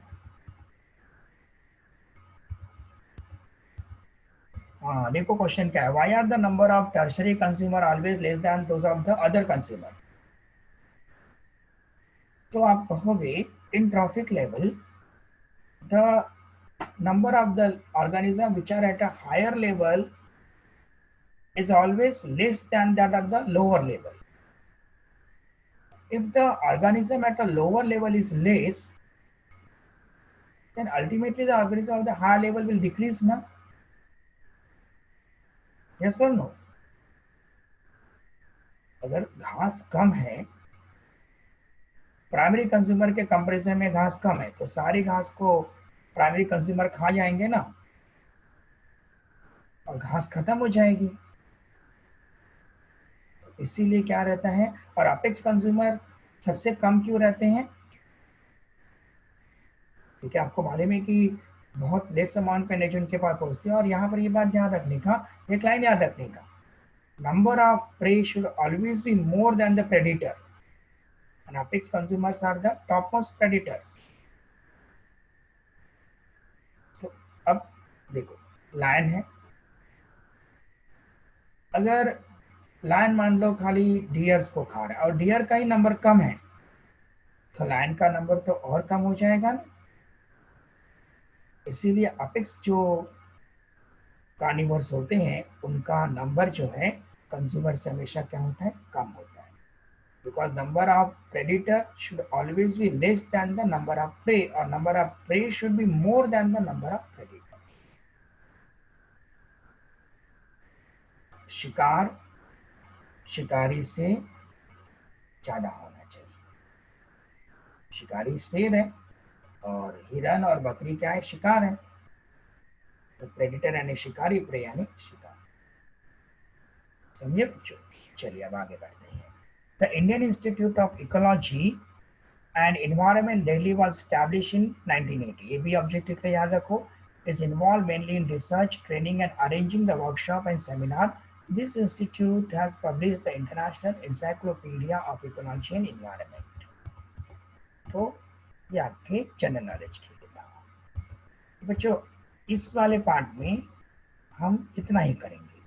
S1: हाँ देखो क्वेश्चन क्या है, why are the number of tertiary consumer always less than those of the other consumer. तो आप कहोगे in trophic level the number of the organism which are at a higher level is always less than that at the lower level. If the organism at a lower level is less, then ultimately the organism of the higher level will decrease now. Yes or no? अगर घास कम है, primary consumer के comparison में घास कम है, तो सारी घास को प्राइमरी कंज्यूमर खा जाएंगे ना, और घास खत्म हो जाएगी। तो इसीलिए क्या रहता है, और अपेक्स कंज्यूमर सबसे कम क्यों रहते हैं, क्योंकि आपको मालूम है कि बहुत लेस अमाउंट पे नेट उनके पास पहुंचती है। और यहाँ पर ये बात ध्यान रखने का, एक लाइन याद रखने का, number of prey should always be more than the predator and apex consumers are the top most predators. तो अब देखो लायन है, अगर लायन मान लो खाली डियर्स को खा रहा है और डियर का ही नंबर कम है, तो लायन का नंबर तो और कम हो जाएगा ना। इसीलिए अपेक्स जो कार्निवर्स होते हैं उनका नंबर जो है कंज्यूमर से हमेशा क्या होता है, कम होता है, because number of predator should always be less than the number of prey, और number of prey should be more than the number of predators. शिकार शिकारी से ज्यादा होना चाहिए। शिकारी शेर है और हिरन और बकरी क्या है, शिकार है। तो प्रेडिटर यानी शिकारी, प्रे यानी शिकार। समझे बच्चों? चलिए अब आगे बढ़ते हैं। The Indian institute of ecology and environment Delhi was established in 1980। ये भी ऑब्जेक्टिव का याद रखो। is involved mainly in research, training and arranging the workshop and seminar. This institute has published the International Encyclopedia of Ecology and Environment। तो ये आपके general knowledge के लिए था बच्चों। इस वाले पार्ट में हम इतना ही करेंगे,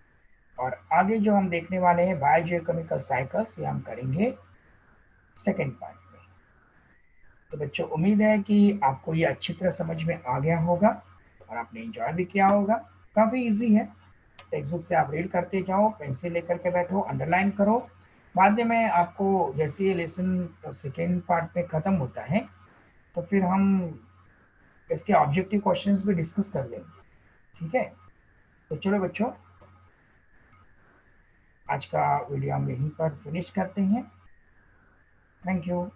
S1: और आगे जो हम देखने वाले हैं बायोजियोकेमिकल साइकिल्स, ये हम करेंगे सेकेंड पार्ट में। तो बच्चों उम्मीद है कि आपको ये अच्छी तरह समझ में आ गया होगा और आपने एंजॉय भी किया होगा। काफ़ी इजी है, टेक्स्ट बुक से आप रीड करते जाओ, पेंसिल लेकर के बैठो, अंडरलाइन करो। बाद में मैं आपको जैसे ये लेसन सेकेंड पार्ट में ख़त्म होता है तो फिर हम इसके ऑब्जेक्टिव क्वेश्चंस भी डिस्कस कर लेंगे। ठीक है, तो चलो बच्चों आज का वीडियो हम यहीं पर फिनिश करते हैं। Thank you.